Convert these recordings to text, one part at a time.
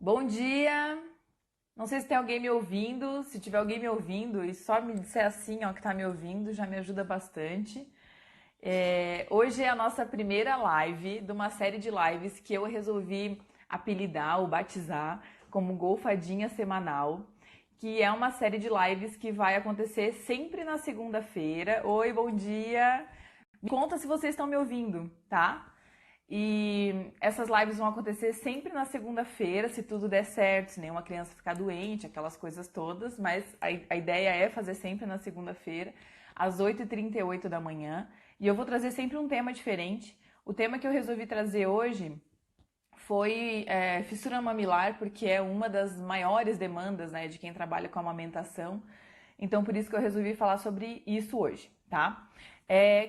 Bom dia! Não sei se tem alguém me ouvindo. Se tiver alguém me ouvindo e só me disser assim, ó, que tá me ouvindo, já me ajuda bastante. Hoje é a nossa primeira live de uma série de lives que eu resolvi apelidar ou batizar como Golfadinha Semanal, que é uma série de lives que vai acontecer sempre na segunda-feira. Oi, bom dia! Me conta se vocês estão me ouvindo, tá? E essas lives vão acontecer sempre na segunda-feira, se tudo der certo, se nenhuma criança ficar doente, aquelas coisas todas, mas a ideia é fazer sempre na segunda-feira, às 8h38 da manhã. E eu vou trazer sempre um tema diferente. O tema que eu resolvi trazer hoje foi fissura mamilar, porque é uma das maiores demandas, né, de quem trabalha com amamentação. Então, por isso que eu resolvi falar sobre isso hoje, tá?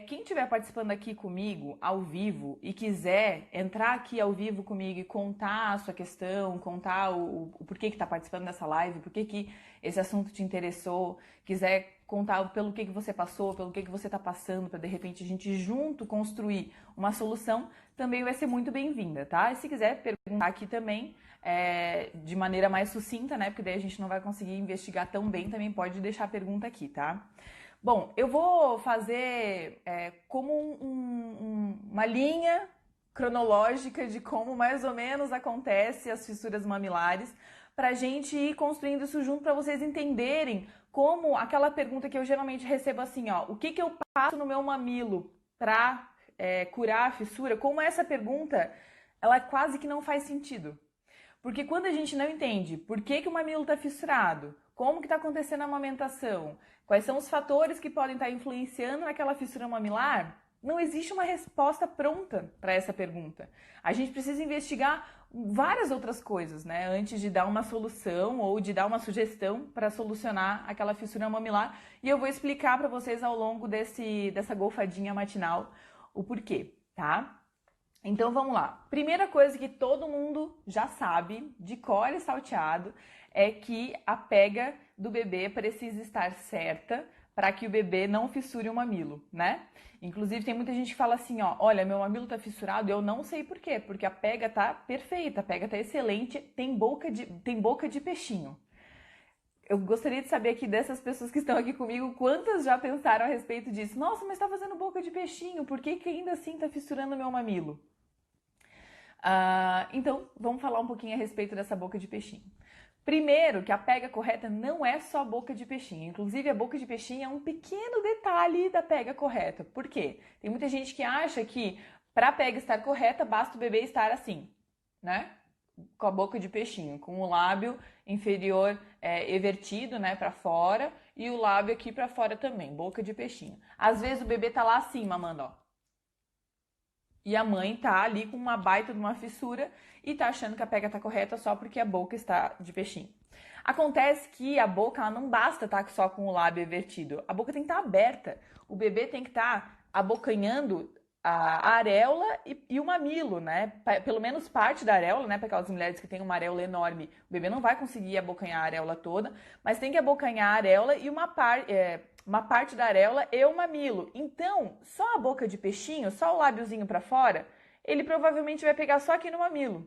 Quem estiver participando aqui comigo, ao vivo, e quiser entrar aqui ao vivo comigo e contar a sua questão, contar o porquê que está participando dessa live, por que esse assunto te interessou, quiser contar pelo que você passou, pelo que você está passando, para de repente a gente junto construir uma solução, também vai ser muito bem-vinda, tá? E se quiser perguntar aqui também, de maneira mais sucinta, né? Porque daí a gente não vai conseguir investigar tão bem, também pode deixar a pergunta aqui, tá? Bom, eu vou fazer como uma linha cronológica de como mais ou menos acontece as fissuras mamilares, para a gente ir construindo isso junto para vocês entenderem como aquela pergunta que eu geralmente recebo assim, ó, o que eu passo no meu mamilo para curar a fissura? Como essa pergunta, ela quase que não faz sentido. Porque quando a gente não entende por que o mamilo está fissurado, como que está acontecendo a amamentação, quais são os fatores que podem estar influenciando naquela fissura mamilar, não existe uma resposta pronta para essa pergunta. A gente precisa investigar várias outras coisas, né, antes de dar uma solução ou de dar uma sugestão para solucionar aquela fissura mamilar. E eu vou explicar para vocês ao longo dessa golfadinha matinal o porquê, tá? Então vamos lá. Primeira coisa que todo mundo já sabe, de cor e salteado, é que a pega do bebê precisa estar certa para que o bebê não fissure o mamilo, né? Inclusive tem muita gente que fala assim, ó, olha, meu mamilo tá fissurado, e eu não sei por quê, porque a pega tá perfeita, a pega tá excelente, tem boca de peixinho. Eu gostaria de saber aqui dessas pessoas que estão aqui comigo, quantas já pensaram a respeito disso? Nossa, mas tá fazendo boca de peixinho, por que ainda assim tá fissurando o meu mamilo? Então, vamos falar um pouquinho a respeito dessa boca de peixinho. Primeiro, que a pega correta não é só boca de peixinho. Inclusive, a boca de peixinho é um pequeno detalhe da pega correta. Por quê? Tem muita gente que acha que para a pega estar correta, basta o bebê estar assim, né? Com a boca de peixinho, com o lábio inferior evertido, né, para fora, e o lábio aqui para fora também, boca de peixinho. Às vezes o bebê tá lá assim, mamando, ó. E a mãe tá ali com uma baita de uma fissura e tá achando que a pega tá correta só porque a boca está de peixinho. Acontece que a boca ela não basta estar só com o lábio evertido. A boca tem que estar aberta. O bebê tem que estar abocanhando a areola e o mamilo, né? Pelo menos parte da areola, né? Para aquelas mulheres que têm uma areola enorme, o bebê não vai conseguir abocanhar a areola toda, mas tem que abocanhar a areola e uma parte da areola e o mamilo. Então, só a boca de peixinho, só o lábiozinho para fora, ele provavelmente vai pegar só aqui no mamilo.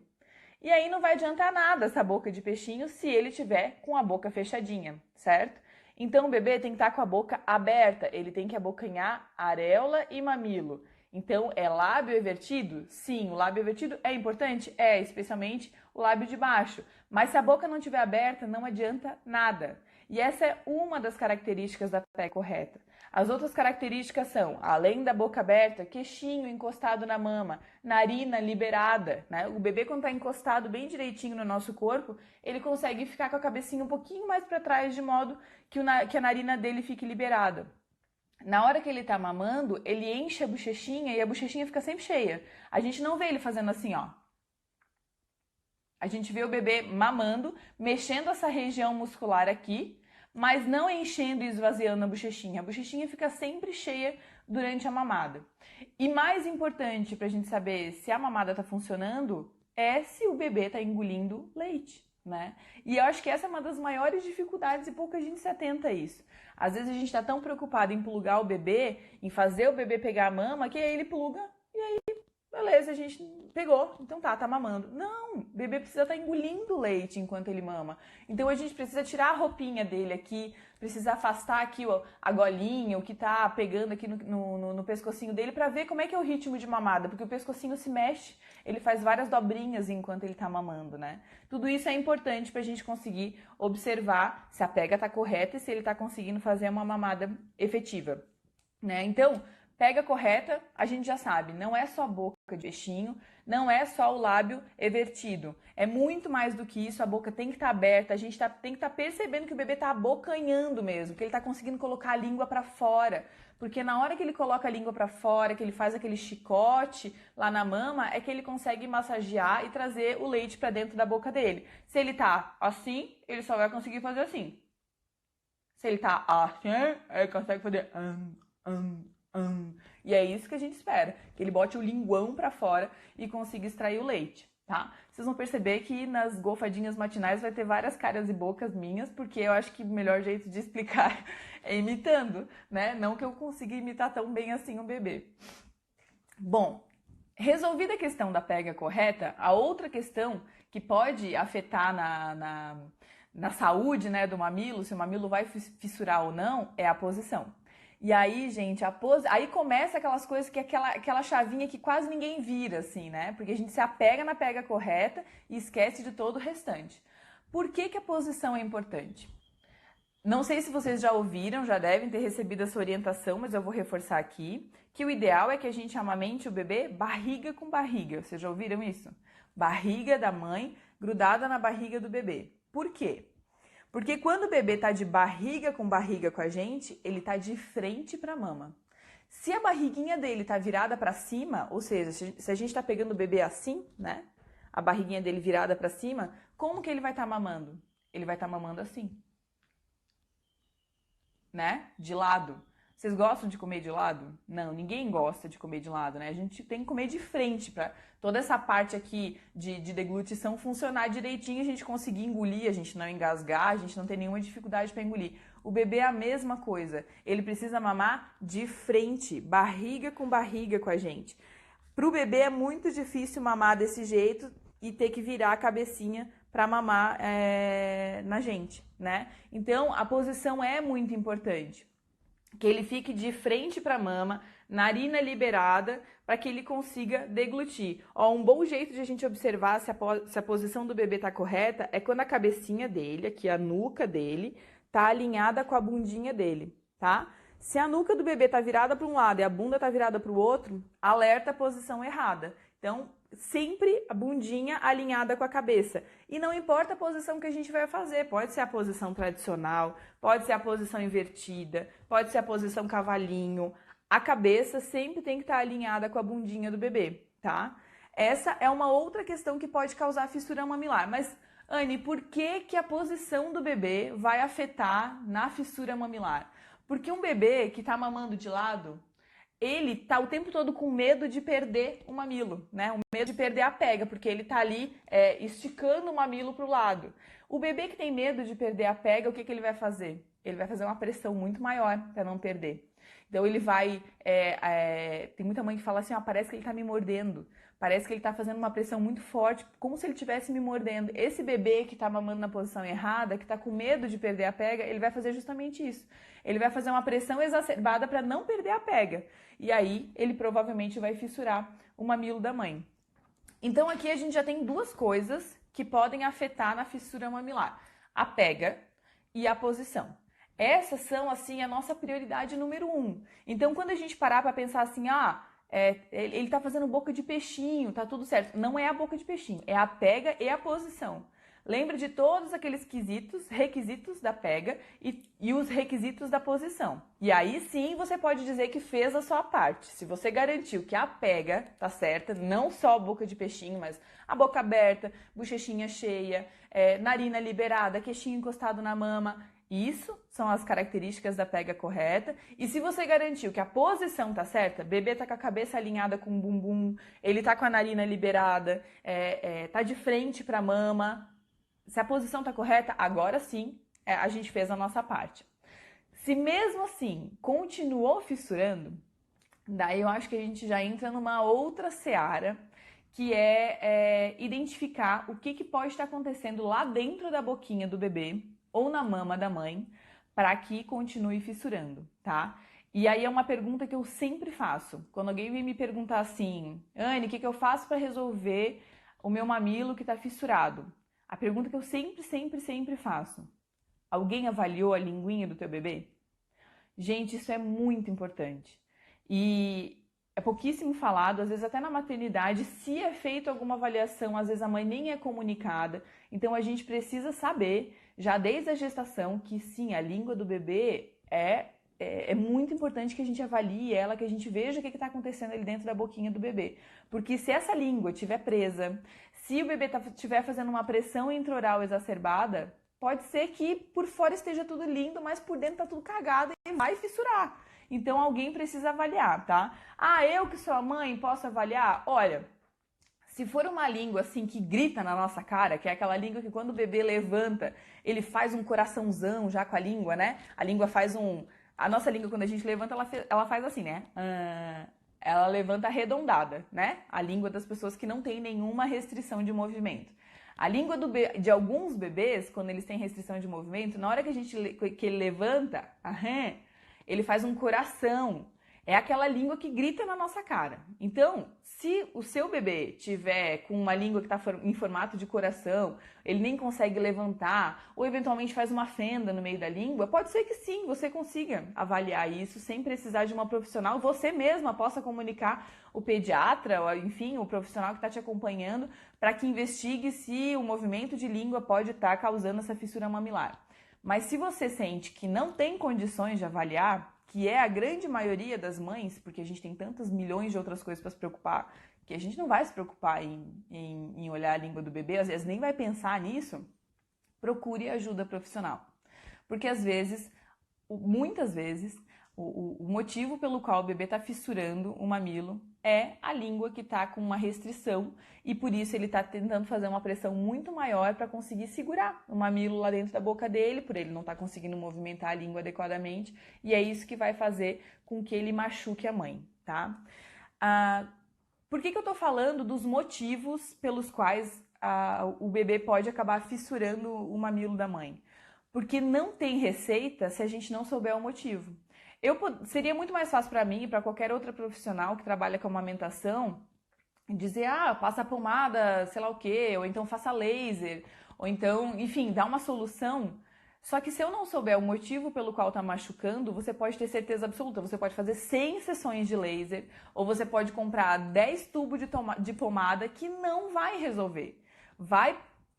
E aí não vai adiantar nada essa boca de peixinho se ele tiver com a boca fechadinha, certo? Então o bebê tem que estar com a boca aberta, ele tem que abocanhar areola e mamilo. Então é lábio evertido? Sim, o lábio evertido é importante? É, especialmente o lábio de baixo. Mas se a boca não estiver aberta, não adianta nada. E essa é uma das características da pega correta. As outras características são, além da boca aberta, queixinho encostado na mama, narina liberada, né? O bebê quando está encostado bem direitinho no nosso corpo, ele consegue ficar com a cabecinha um pouquinho mais para trás, de modo que a narina dele fique liberada. Na hora que ele está mamando, ele enche a bochechinha e a bochechinha fica sempre cheia. A gente não vê ele fazendo assim, ó. A gente vê o bebê mamando, mexendo essa região muscular aqui, mas não enchendo e esvaziando a bochechinha. A bochechinha fica sempre cheia durante a mamada. E mais importante para a gente saber se a mamada está funcionando é se o bebê está engolindo leite, né? E eu acho que essa é uma das maiores dificuldades e pouca gente se atenta a isso. Às vezes a gente está tão preocupado em plugar o bebê, em fazer o bebê pegar a mama, que aí ele pluga e aí beleza, a gente pegou, então tá mamando. Não, o bebê precisa estar engolindo leite enquanto ele mama. Então a gente precisa tirar a roupinha dele aqui, precisa afastar aqui a golinha, o que tá pegando aqui no pescocinho dele pra ver como é que é o ritmo de mamada, porque o pescocinho se mexe, ele faz várias dobrinhas enquanto ele tá mamando, né? Tudo isso é importante pra gente conseguir observar se a pega tá correta e se ele tá conseguindo fazer uma mamada efetiva, né? Então, pega correta, a gente já sabe, não é só boca de peixinho, não é só o lábio evertido. É muito mais do que isso, a boca tem que estar aberta, a gente tem que estar percebendo que o bebê está abocanhando mesmo, que ele está conseguindo colocar a língua para fora. Porque na hora que ele coloca a língua para fora, que ele faz aquele chicote lá na mama, é que ele consegue massagear e trazer o leite para dentro da boca dele. Se ele tá assim, ele só vai conseguir fazer assim. Se ele tá assim, ele consegue fazer e é isso que a gente espera, que ele bote o linguão pra fora e consiga extrair o leite, tá? Vocês vão perceber que nas golfadinhas matinais vai ter várias caras e bocas minhas, porque eu acho que o melhor jeito de explicar é imitando, né? Não que eu consiga imitar tão bem assim um bebê. Bom, resolvida a questão da pega correta, a outra questão que pode afetar na saúde, né, do mamilo, se o mamilo vai fissurar ou não, é a posição. E aí, gente, aí começa aquelas coisas que aquela chavinha que quase ninguém vira, assim, né? Porque a gente se apega na pega correta e esquece de todo o restante. Por que a posição é importante? Não sei se vocês já ouviram, já devem ter recebido essa orientação, mas eu vou reforçar aqui, que o ideal é que a gente amamente o bebê barriga com barriga. Vocês já ouviram isso? Barriga da mãe grudada na barriga do bebê. Por quê? Porque quando o bebê tá de barriga com a gente, ele tá de frente para a mama. Se a barriguinha dele tá virada para cima, ou seja, se a gente tá pegando o bebê assim, né? A barriguinha dele virada para cima, como que ele vai estar mamando? Ele vai estar mamando assim, né? De lado. Vocês gostam de comer de lado? Não, ninguém gosta de comer de lado, né? A gente tem que comer de frente para toda essa parte aqui de deglutição funcionar direitinho, a gente conseguir engolir, a gente não engasgar, a gente não ter nenhuma dificuldade para engolir. O bebê é a mesma coisa. Ele precisa mamar de frente, barriga com a gente. Para o bebê é muito difícil mamar desse jeito e ter que virar a cabecinha para mamar na gente, né? Então, a posição é muito importante. Que ele fique de frente para a mama, narina liberada, para que ele consiga deglutir. Ó, um bom jeito de a gente observar se a posição do bebê está correta é quando a cabecinha dele, aqui a nuca dele, tá alinhada com a bundinha dele, tá? Se a nuca do bebê tá virada para um lado e a bunda tá virada para o outro, alerta a posição errada. Então, sempre a bundinha alinhada com a cabeça. E não importa a posição que a gente vai fazer, pode ser a posição tradicional, pode ser a posição invertida, pode ser a posição cavalinho. A cabeça sempre tem que estar alinhada com a bundinha do bebê, tá? Essa é uma outra questão que pode causar fissura mamilar. Mas, Anne, por que a posição do bebê vai afetar na fissura mamilar? Porque um bebê que está mamando de lado, ele tá o tempo todo com medo de perder o mamilo, né? O medo de perder a pega, porque ele tá ali esticando o mamilo pro lado. O bebê que tem medo de perder a pega, o que ele vai fazer? Ele vai fazer uma pressão muito maior para não perder. Então ele vai... tem muita mãe que fala assim, parece que ele tá me mordendo. Parece que ele tá fazendo uma pressão muito forte, como se ele estivesse me mordendo. Esse bebê que tá mamando na posição errada, que tá com medo de perder a pega, ele vai fazer justamente isso. Ele vai fazer uma pressão exacerbada para não perder a pega. E aí, ele provavelmente vai fissurar o mamilo da mãe. Então, aqui a gente já tem duas coisas que podem afetar na fissura mamilar. A pega e a posição. Essas são, assim, a nossa prioridade número 1. Então, quando a gente parar para pensar assim, ele tá fazendo boca de peixinho, tá tudo certo. Não é a boca de peixinho, é a pega e a posição. Lembra de todos aqueles requisitos da pega e os requisitos da posição. E aí sim você pode dizer que fez a sua parte. Se você garantiu que a pega tá certa, não só a boca de peixinho, mas a boca aberta, bochechinha cheia, narina liberada, queixinho encostado na mama. Isso são as características da pega correta. E se você garantiu que a posição tá certa, bebê tá com a cabeça alinhada com o bumbum, ele tá com a narina liberada, tá de frente pra mama. Se a posição está correta, agora sim a gente fez a nossa parte. Se mesmo assim continuou fissurando, Daí eu acho que a gente já entra numa outra seara, que é identificar o que pode estar acontecendo lá dentro da boquinha do bebê ou na mama da mãe para que continue fissurando, tá? E aí é uma pergunta que eu sempre faço. Quando alguém vem me perguntar assim, Anne, o que eu faço para resolver o meu mamilo que está fissurado? A pergunta que eu sempre faço. Alguém avaliou a linguinha do teu bebê? Gente, isso é muito importante. E é pouquíssimo falado, às vezes até na maternidade, se é feita alguma avaliação, às vezes a mãe nem é comunicada. Então a gente precisa saber, já desde a gestação, que sim, a língua do bebê é muito importante que a gente avalie ela, que a gente veja o que está acontecendo ali dentro da boquinha do bebê. Porque se essa língua estiver presa, se o bebê estiver fazendo uma pressão intraoral exacerbada, pode ser que por fora esteja tudo lindo, mas por dentro tá tudo cagado e vai fissurar. Então alguém precisa avaliar, tá? Ah, eu que sou a mãe posso avaliar? Olha, se for uma língua assim que grita na nossa cara, que é aquela língua que quando o bebê levanta, ele faz um coraçãozão já com a língua, né? A língua faz um... A nossa língua, quando a gente levanta, ela faz assim, né? Ela levanta arredondada, né? A língua das pessoas que não tem nenhuma restrição de movimento. A língua de alguns bebês, quando eles têm restrição de movimento, na hora que ele levanta, ele faz um coração. É aquela língua que grita na nossa cara. Então, se o seu bebê tiver com uma língua que está em formato de coração, ele nem consegue levantar, ou eventualmente faz uma fenda no meio da língua, pode ser que sim, você consiga avaliar isso sem precisar de uma profissional. Você mesma possa comunicar o pediatra, ou enfim, o profissional que está te acompanhando, para que investigue se o movimento de língua pode estar causando essa fissura mamilar. Mas se você sente que não tem condições de avaliar, que é a grande maioria das mães, porque a gente tem tantos milhões de outras coisas para se preocupar, que a gente não vai se preocupar em olhar a língua do bebê, às vezes nem vai pensar nisso, procure ajuda profissional. Porque às vezes, muitas vezes, o motivo pelo qual o bebê está fissurando o mamilo é a língua que está com uma restrição e por isso ele está tentando fazer uma pressão muito maior para conseguir segurar o mamilo lá dentro da boca dele, por ele não estar conseguindo movimentar a língua adequadamente, e é isso que vai fazer com que ele machuque a mãe, tá? Por que eu estou falando dos motivos pelos quais o bebê pode acabar fissurando o mamilo da mãe? Porque não tem receita se a gente não souber o motivo. Seria muito mais fácil para mim e para qualquer outra profissional que trabalha com amamentação dizer, passa pomada, sei lá o quê, ou então faça laser, ou então, enfim, dá uma solução. Só que se eu não souber o motivo pelo qual está machucando, você pode ter certeza absoluta. Você pode fazer 100 sessões de laser, ou você pode comprar 10 tubos de pomada que não vai resolver.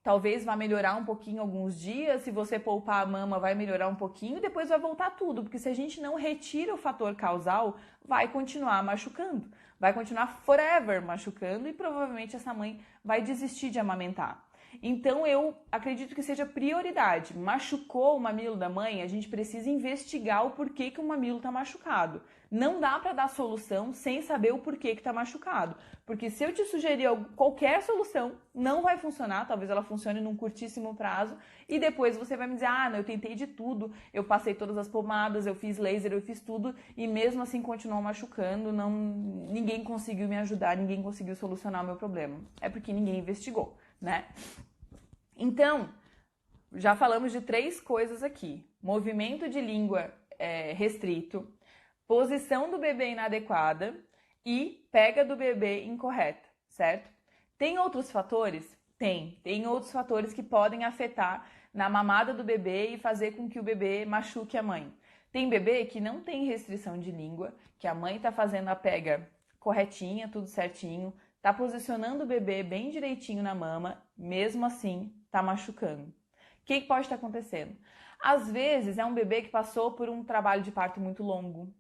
Talvez vá melhorar um pouquinho alguns dias, se você poupar a mama vai melhorar um pouquinho e depois vai voltar tudo, porque se a gente não retira o fator causal, vai continuar machucando, vai continuar forever machucando e provavelmente essa mãe vai desistir de amamentar. Então eu acredito que seja prioridade. Machucou o mamilo da mãe, a gente precisa investigar o porquê que o mamilo está machucado. Não dá para dar solução sem saber o porquê que está machucado. Porque se eu te sugerir qualquer solução, não vai funcionar. Talvez ela funcione num curtíssimo prazo. E depois você vai me dizer, não, eu tentei de tudo. Eu passei todas as pomadas, eu fiz laser, eu fiz tudo. E mesmo assim continuou machucando. Ninguém conseguiu me ajudar, ninguém conseguiu solucionar o meu problema. É porque ninguém investigou, né? Então, já falamos de 3 coisas aqui. Movimento de língua restrito, posição do bebê inadequada e pega do bebê incorreta, certo? Tem outros fatores? Tem outros fatores que podem afetar na mamada do bebê e fazer com que o bebê machuque a mãe. Tem bebê que não tem restrição de língua, que a mãe tá fazendo a pega corretinha, tudo certinho, tá posicionando o bebê bem direitinho na mama, mesmo assim tá machucando. O que pode estar acontecendo? Às vezes é um bebê que passou por um trabalho de parto muito longo.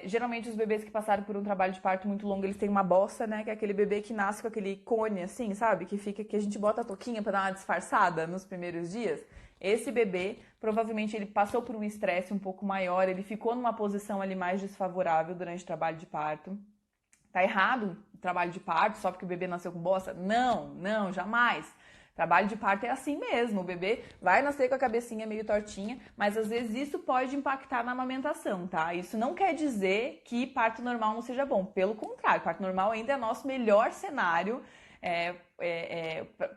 Geralmente os bebês que passaram por um trabalho de parto muito longo, eles têm uma bossa, né? Que é aquele bebê que nasce com aquele cone assim, sabe? Que a gente bota a touquinha para dar uma disfarçada nos primeiros dias. Esse bebê, provavelmente ele passou por um estresse um pouco maior, ele ficou numa posição ali mais desfavorável durante o trabalho de parto. Tá errado o trabalho de parto só porque o bebê nasceu com bossa? Não, jamais. Trabalho de parto é assim mesmo, o bebê vai nascer com a cabecinha meio tortinha, mas às vezes isso pode impactar na amamentação, tá? Isso não quer dizer que parto normal não seja bom, pelo contrário, parto normal ainda é nosso melhor cenário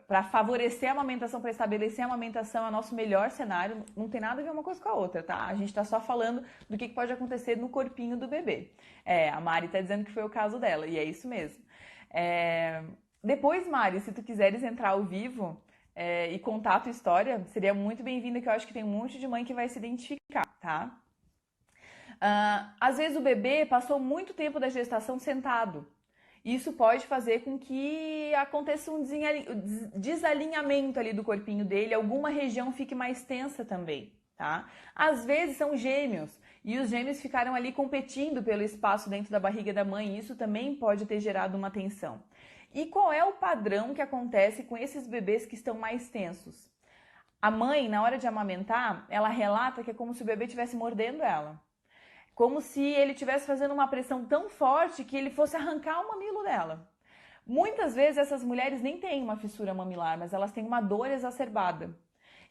para favorecer a amamentação, para estabelecer a amamentação é o nosso melhor cenário, não tem nada a ver uma coisa com a outra, tá? A gente tá só falando do que pode acontecer no corpinho do bebê. A Mari tá dizendo que foi o caso dela, e é isso mesmo. Depois, Mari, se tu quiseres entrar ao vivo e contar a tua história, seria muito bem-vinda, que eu acho que tem um monte de mãe que vai se identificar, tá? Às vezes o bebê passou muito tempo da gestação sentado. Isso pode fazer com que aconteça um desalinhamento ali do corpinho dele, alguma região fique mais tensa também, tá? Às vezes são gêmeos e os gêmeos ficaram ali competindo pelo espaço dentro da barriga da mãe, e isso também pode ter gerado uma tensão. E qual é o padrão que acontece com esses bebês que estão mais tensos? A mãe, na hora de amamentar, ela relata que é como se o bebê estivesse mordendo ela. Como se ele estivesse fazendo uma pressão tão forte que ele fosse arrancar o mamilo dela. Muitas vezes essas mulheres nem têm uma fissura mamilar, mas elas têm uma dor exacerbada.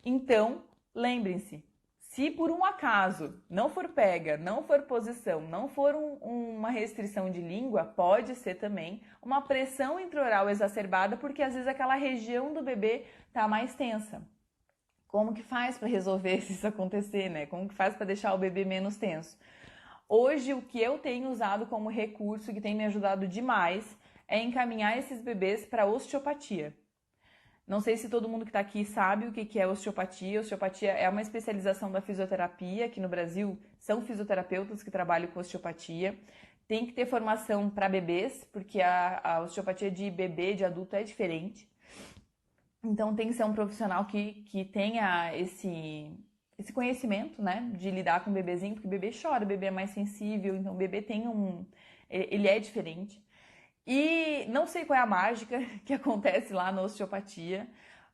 Então, lembrem-se, se por um acaso não for pega, não for posição, não for uma restrição de língua, pode ser também uma pressão intraoral exacerbada, porque às vezes aquela região do bebê está mais tensa. Como que faz para resolver isso acontecer, né? Como que faz para deixar o bebê menos tenso? Hoje, o que eu tenho usado como recurso, que tem me ajudado demais, é encaminhar esses bebês para osteopatia. Não sei se todo mundo que está aqui sabe o que é osteopatia. Osteopatia é uma especialização da fisioterapia. Aqui no Brasil, são fisioterapeutas que trabalham com osteopatia. Tem que ter formação para bebês, porque a osteopatia de bebê, de adulto, é diferente. Então, tem que ser um profissional que tenha esse conhecimento, né, de lidar com o bebezinho, porque o bebê chora, o bebê é mais sensível, então o bebê tem ele é diferente. E não sei qual é a mágica que acontece lá na osteopatia,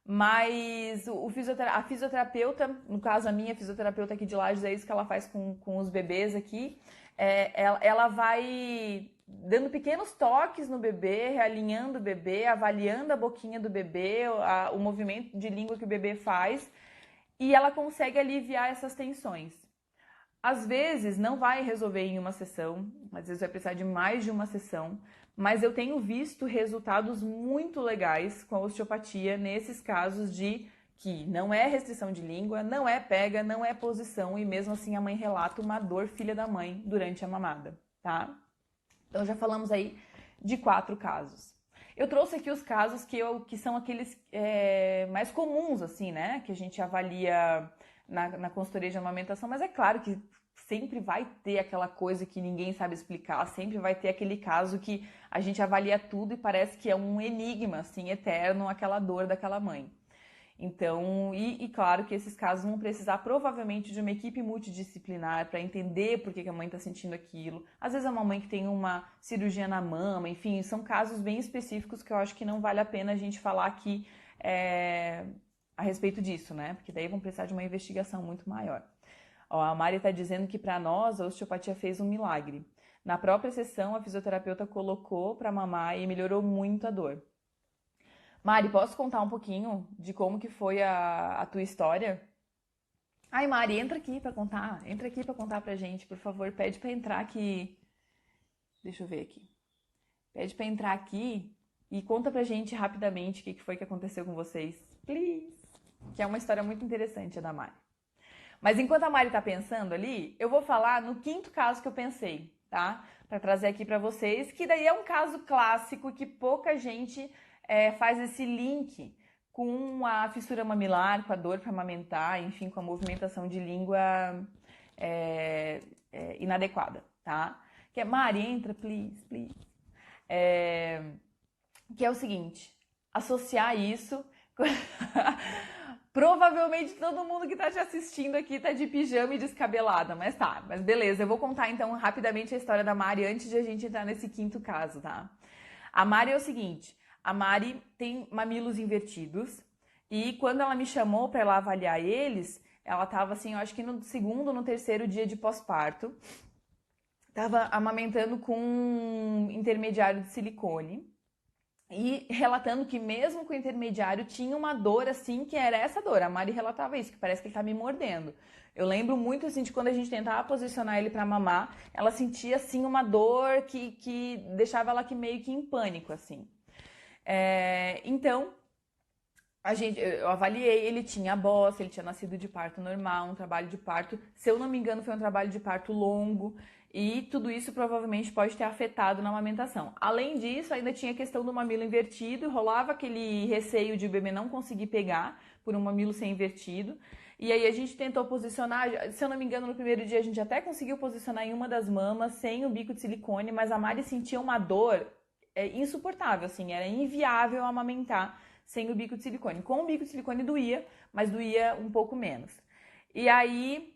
mas a fisioterapeuta, no caso a minha fisioterapeuta aqui de Lages, é isso que ela faz com os bebês aqui, ela vai dando pequenos toques no bebê, realinhando o bebê, avaliando a boquinha do bebê, o movimento de língua que o bebê faz, e ela consegue aliviar essas tensões. Às vezes não vai resolver em uma sessão, às vezes vai precisar de mais de uma sessão, mas eu tenho visto resultados muito legais com a osteopatia nesses casos de que não é restrição de língua, não é pega, não é posição, e mesmo assim a mãe relata uma dor filha da mãe durante a mamada, tá? Então já falamos aí de 4 casos. Eu trouxe aqui os casos que são aqueles mais comuns, assim, né? Que a gente avalia na consultoria de amamentação, mas é claro que sempre vai ter aquela coisa que ninguém sabe explicar, sempre vai ter aquele caso que a gente avalia tudo e parece que é um enigma, assim, eterno, aquela dor daquela mãe. Então, e claro que esses casos vão precisar provavelmente de uma equipe multidisciplinar para entender por que a mãe está sentindo aquilo. Às vezes é uma mãe que tem uma cirurgia na mama, enfim, são casos bem específicos que eu acho que não vale a pena a gente falar aqui a respeito disso, né? Porque daí vão precisar de uma investigação muito maior. Ó, a Mari está dizendo que para nós a osteopatia fez um milagre. Na própria sessão, a fisioterapeuta colocou para mamar e melhorou muito a dor. Mari, posso contar um pouquinho de como que foi a tua história? Ai, Mari, entra aqui para contar. Entra aqui para contar pra gente, por favor. Pede para entrar aqui. Deixa eu ver aqui. Pede para entrar aqui e conta pra gente rapidamente o que foi que aconteceu com vocês. Please. Que é uma história muito interessante a da Mari. Mas enquanto a Mari tá pensando ali, eu vou falar no 5º caso que eu pensei, tá? Para trazer aqui para vocês, que daí é um caso clássico que pouca gente faz esse link com a fissura mamilar, com a dor para amamentar, enfim, com a movimentação de língua inadequada, tá? Que é, Mari, entra, please, please. Que é o seguinte, associar isso... Provavelmente todo mundo que tá te assistindo aqui tá de pijama e descabelada, mas tá, mas beleza, eu vou contar então rapidamente a história da Mari antes de a gente entrar nesse 5º caso, tá? A Mari é o seguinte, a Mari tem mamilos invertidos e quando ela me chamou para ela avaliar eles, ela tava assim, eu acho que no 2º ou no 3º dia de pós-parto, tava amamentando com um intermediário de silicone e relatando que mesmo com o intermediário tinha uma dor assim, que era essa dor. A Mari relatava isso, que parece que ele tá me mordendo. Eu lembro muito assim de quando a gente tentava posicionar ele para mamar, ela sentia assim uma dor que deixava ela que meio que em pânico assim. Então eu avaliei, ele tinha bossa, ele tinha nascido de parto normal, um trabalho de parto, se eu não me engano, foi um trabalho de parto longo, e tudo isso provavelmente pode ter afetado na amamentação. Além disso, ainda tinha a questão do mamilo invertido, rolava aquele receio de o bebê não conseguir pegar por um mamilo ser invertido. E aí a gente tentou posicionar, se eu não me engano, no primeiro dia a gente até conseguiu posicionar em uma das mamas sem o bico de silicone, mas a Mari sentia uma dor insuportável, assim, era inviável amamentar sem o bico de silicone. Com o bico de silicone doía, mas doía um pouco menos. E aí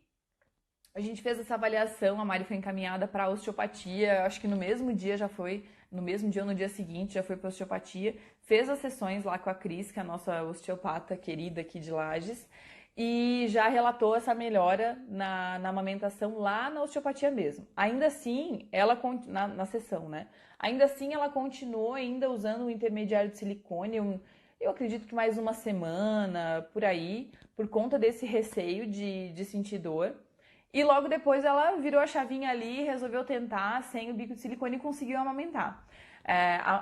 a gente fez essa avaliação, a Mari foi encaminhada para osteopatia, acho que no mesmo dia já foi, no mesmo dia ou no dia seguinte já foi para osteopatia, fez as sessões lá com a Cris, que é a nossa osteopata querida aqui de Lages, e já relatou essa melhora na amamentação lá na osteopatia mesmo. Ainda assim, ela na sessão, né? Ainda assim, ela continuou ainda usando o intermediário de silicone, eu acredito que mais uma semana, por aí, por conta desse receio de sentir dor. E logo depois ela virou a chavinha ali, resolveu tentar sem o bico de silicone e conseguiu amamentar.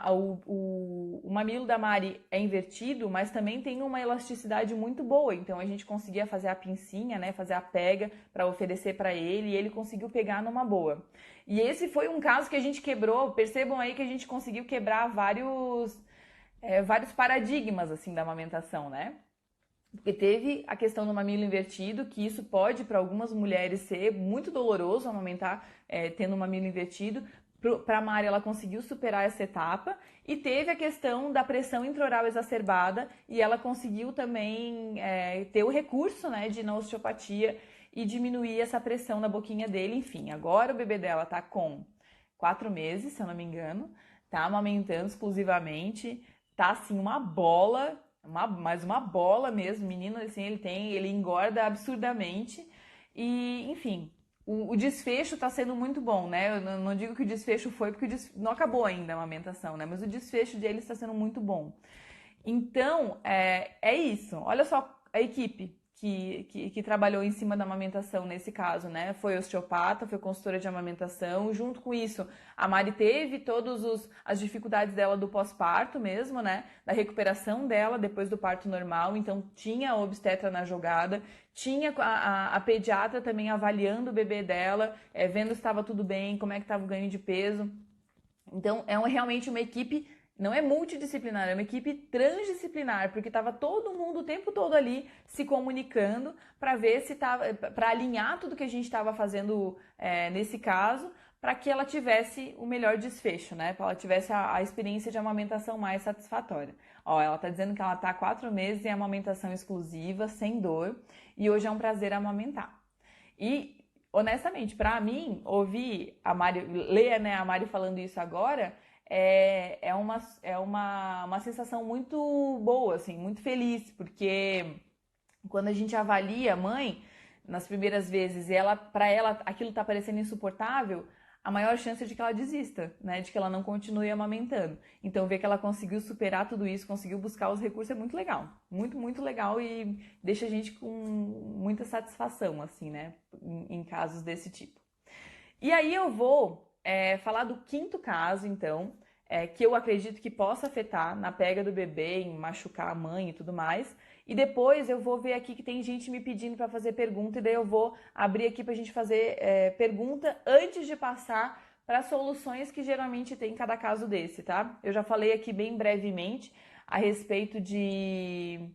O mamilo da Mari é invertido, mas também tem uma elasticidade muito boa. Então a gente conseguia fazer a pincinha, né, fazer a pega para oferecer para ele e ele conseguiu pegar numa boa. E esse foi um caso que a gente quebrou. Percebam aí que a gente conseguiu quebrar vários paradigmas assim da amamentação, né? Porque teve a questão do mamilo invertido, que isso pode para algumas mulheres ser muito doloroso amamentar tendo um mamilo invertido. Para a Mari, ela conseguiu superar essa etapa. E teve a questão da pressão intraoral exacerbada e ela conseguiu também ter o recurso, né, de ir na osteopatia e diminuir essa pressão na boquinha dele. Enfim, agora o bebê dela tá com 4 meses, se eu não me engano, tá amamentando exclusivamente, tá assim uma bola, mas uma bola mesmo, menino, assim, ele engorda absurdamente e, enfim, o desfecho tá sendo muito bom, né? Eu não digo que o desfecho foi porque não acabou ainda a amamentação, né? Mas o desfecho dele está sendo muito bom. Então, é isso. Olha só a equipe que trabalhou em cima da amamentação nesse caso, né? Foi osteopata, foi consultora de amamentação. Junto com isso, a Mari teve todas as dificuldades dela do pós-parto mesmo, né? Da recuperação dela depois do parto normal. Então, tinha a obstetra na jogada, tinha a pediatra também avaliando o bebê dela, vendo se estava tudo bem, como é que estava o ganho de peso. Então, realmente uma equipe, não é multidisciplinar, é uma equipe transdisciplinar, porque estava todo mundo o tempo todo ali se comunicando para ver se estava, para alinhar tudo que a gente estava fazendo nesse caso, para que ela tivesse o melhor desfecho, né? Para ela tivesse a experiência de amamentação mais satisfatória. Ó, ela está dizendo que ela está há 4 meses em amamentação exclusiva, sem dor, e hoje é um prazer amamentar. E honestamente, para mim, ouvir a Mari, ler, né, a Mari falando isso agora, uma sensação muito boa, assim, muito feliz, porque quando a gente avalia a mãe nas primeiras vezes e para ela aquilo tá parecendo insuportável, a maior chance é de que ela desista, né? De que ela não continue amamentando. Então, ver que ela conseguiu superar tudo isso, conseguiu buscar os recursos é muito legal. Muito, muito legal e deixa a gente com muita satisfação, assim, né? Em casos desse tipo. E aí eu vou falar do quinto caso, então, que eu acredito que possa afetar na pega do bebê, em machucar a mãe e tudo mais. E depois eu vou ver aqui que tem gente me pedindo para fazer pergunta, e daí eu vou abrir aqui para a gente fazer pergunta antes de passar para soluções que geralmente tem em cada caso desse, tá? Eu já falei aqui bem brevemente a respeito de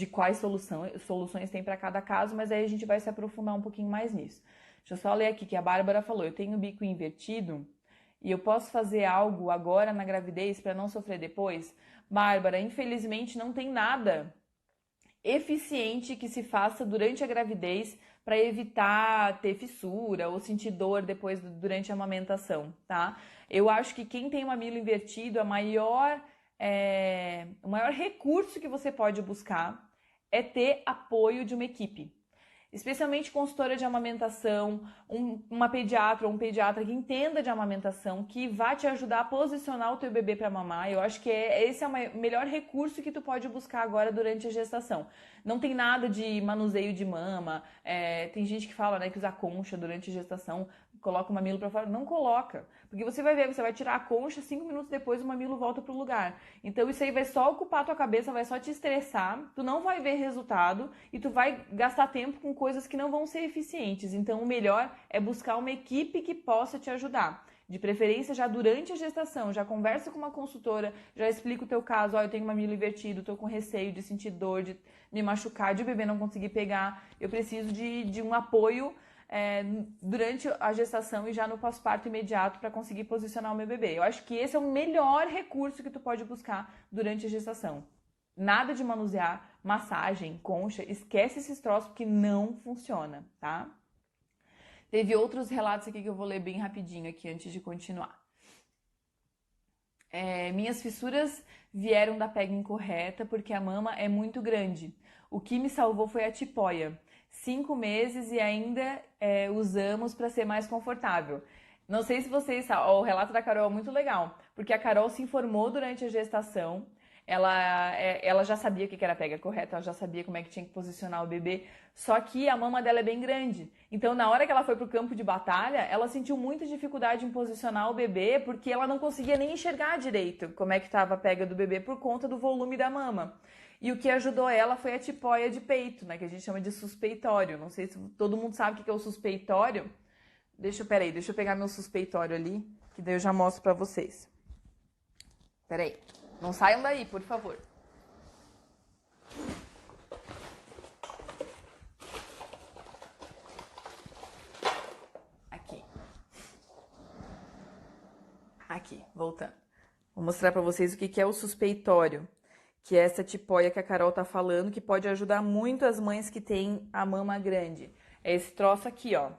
quais soluções tem para cada caso, mas aí a gente vai se aprofundar um pouquinho mais nisso. Deixa eu só ler aqui que a Bárbara falou: eu tenho o bico invertido e eu posso fazer algo agora na gravidez para não sofrer depois? Bárbara, infelizmente não tem nada eficiente que se faça durante a gravidez para evitar ter fissura ou sentir dor depois durante a amamentação, tá? Eu acho que quem tem o mamilo invertido, o maior recurso que você pode buscar é ter apoio de uma equipe. especialmente consultora de amamentação, uma pediatra ou um pediatra que entenda de amamentação, que vai te ajudar a posicionar o teu bebê para mamar. Eu acho que esse é o melhor recurso que tu pode buscar agora durante a gestação. Não tem nada de manuseio de mama, tem gente que fala, né, que usa concha durante a gestação, coloca o mamilo para fora. Não coloca, porque você vai ver, você vai tirar a concha, 5 minutos depois o mamilo volta pro lugar. Então isso aí vai só ocupar a tua cabeça, vai só te estressar, tu não vai ver resultado e tu vai gastar tempo com coisas que não vão ser eficientes. Então o melhor é buscar uma equipe que possa te ajudar. De preferência já durante a gestação, já conversa com uma consultora, já explica o teu caso, eu tenho mamilo invertido, tô com receio de sentir dor, de me machucar, de o bebê não conseguir pegar, eu preciso de um apoio durante a gestação e já no pós-parto imediato para conseguir posicionar o meu bebê. Eu acho que esse é o melhor recurso que tu pode buscar durante a gestação. Nada de manusear, massagem, concha, esquece esses troços porque não funciona, tá? Teve outros relatos aqui que eu vou ler bem rapidinho aqui antes de continuar. Minhas fissuras vieram da pega incorreta porque a mama é muito grande. O que me salvou foi a tipóia. 5 meses e ainda usamos para ser mais confortável. Não sei se vocês sabem, o relato da Carol é muito legal, porque a Carol se informou durante a gestação, ela já sabia o que era a pega correta, ela já sabia como é que tinha que posicionar o bebê, só que a mama dela é bem grande. Então, na hora que ela foi pro campo de batalha, ela sentiu muita dificuldade em posicionar o bebê, porque ela não conseguia nem enxergar direito como é que estava a pega do bebê por conta do volume da mama. E o que ajudou ela foi a tipóia de peito, né, que a gente chama de suspeitório. Não sei se todo mundo sabe o que é o suspeitório. Deixa eu pegar meu suspeitório ali, que daí eu já mostro pra vocês. Peraí, não saiam daí, por favor. Aqui, voltando. Vou mostrar pra vocês o que é o suspeitório, que é essa tipóia que a Carol tá falando, que pode ajudar muito as mães que têm a mama grande. É esse troço aqui, ó.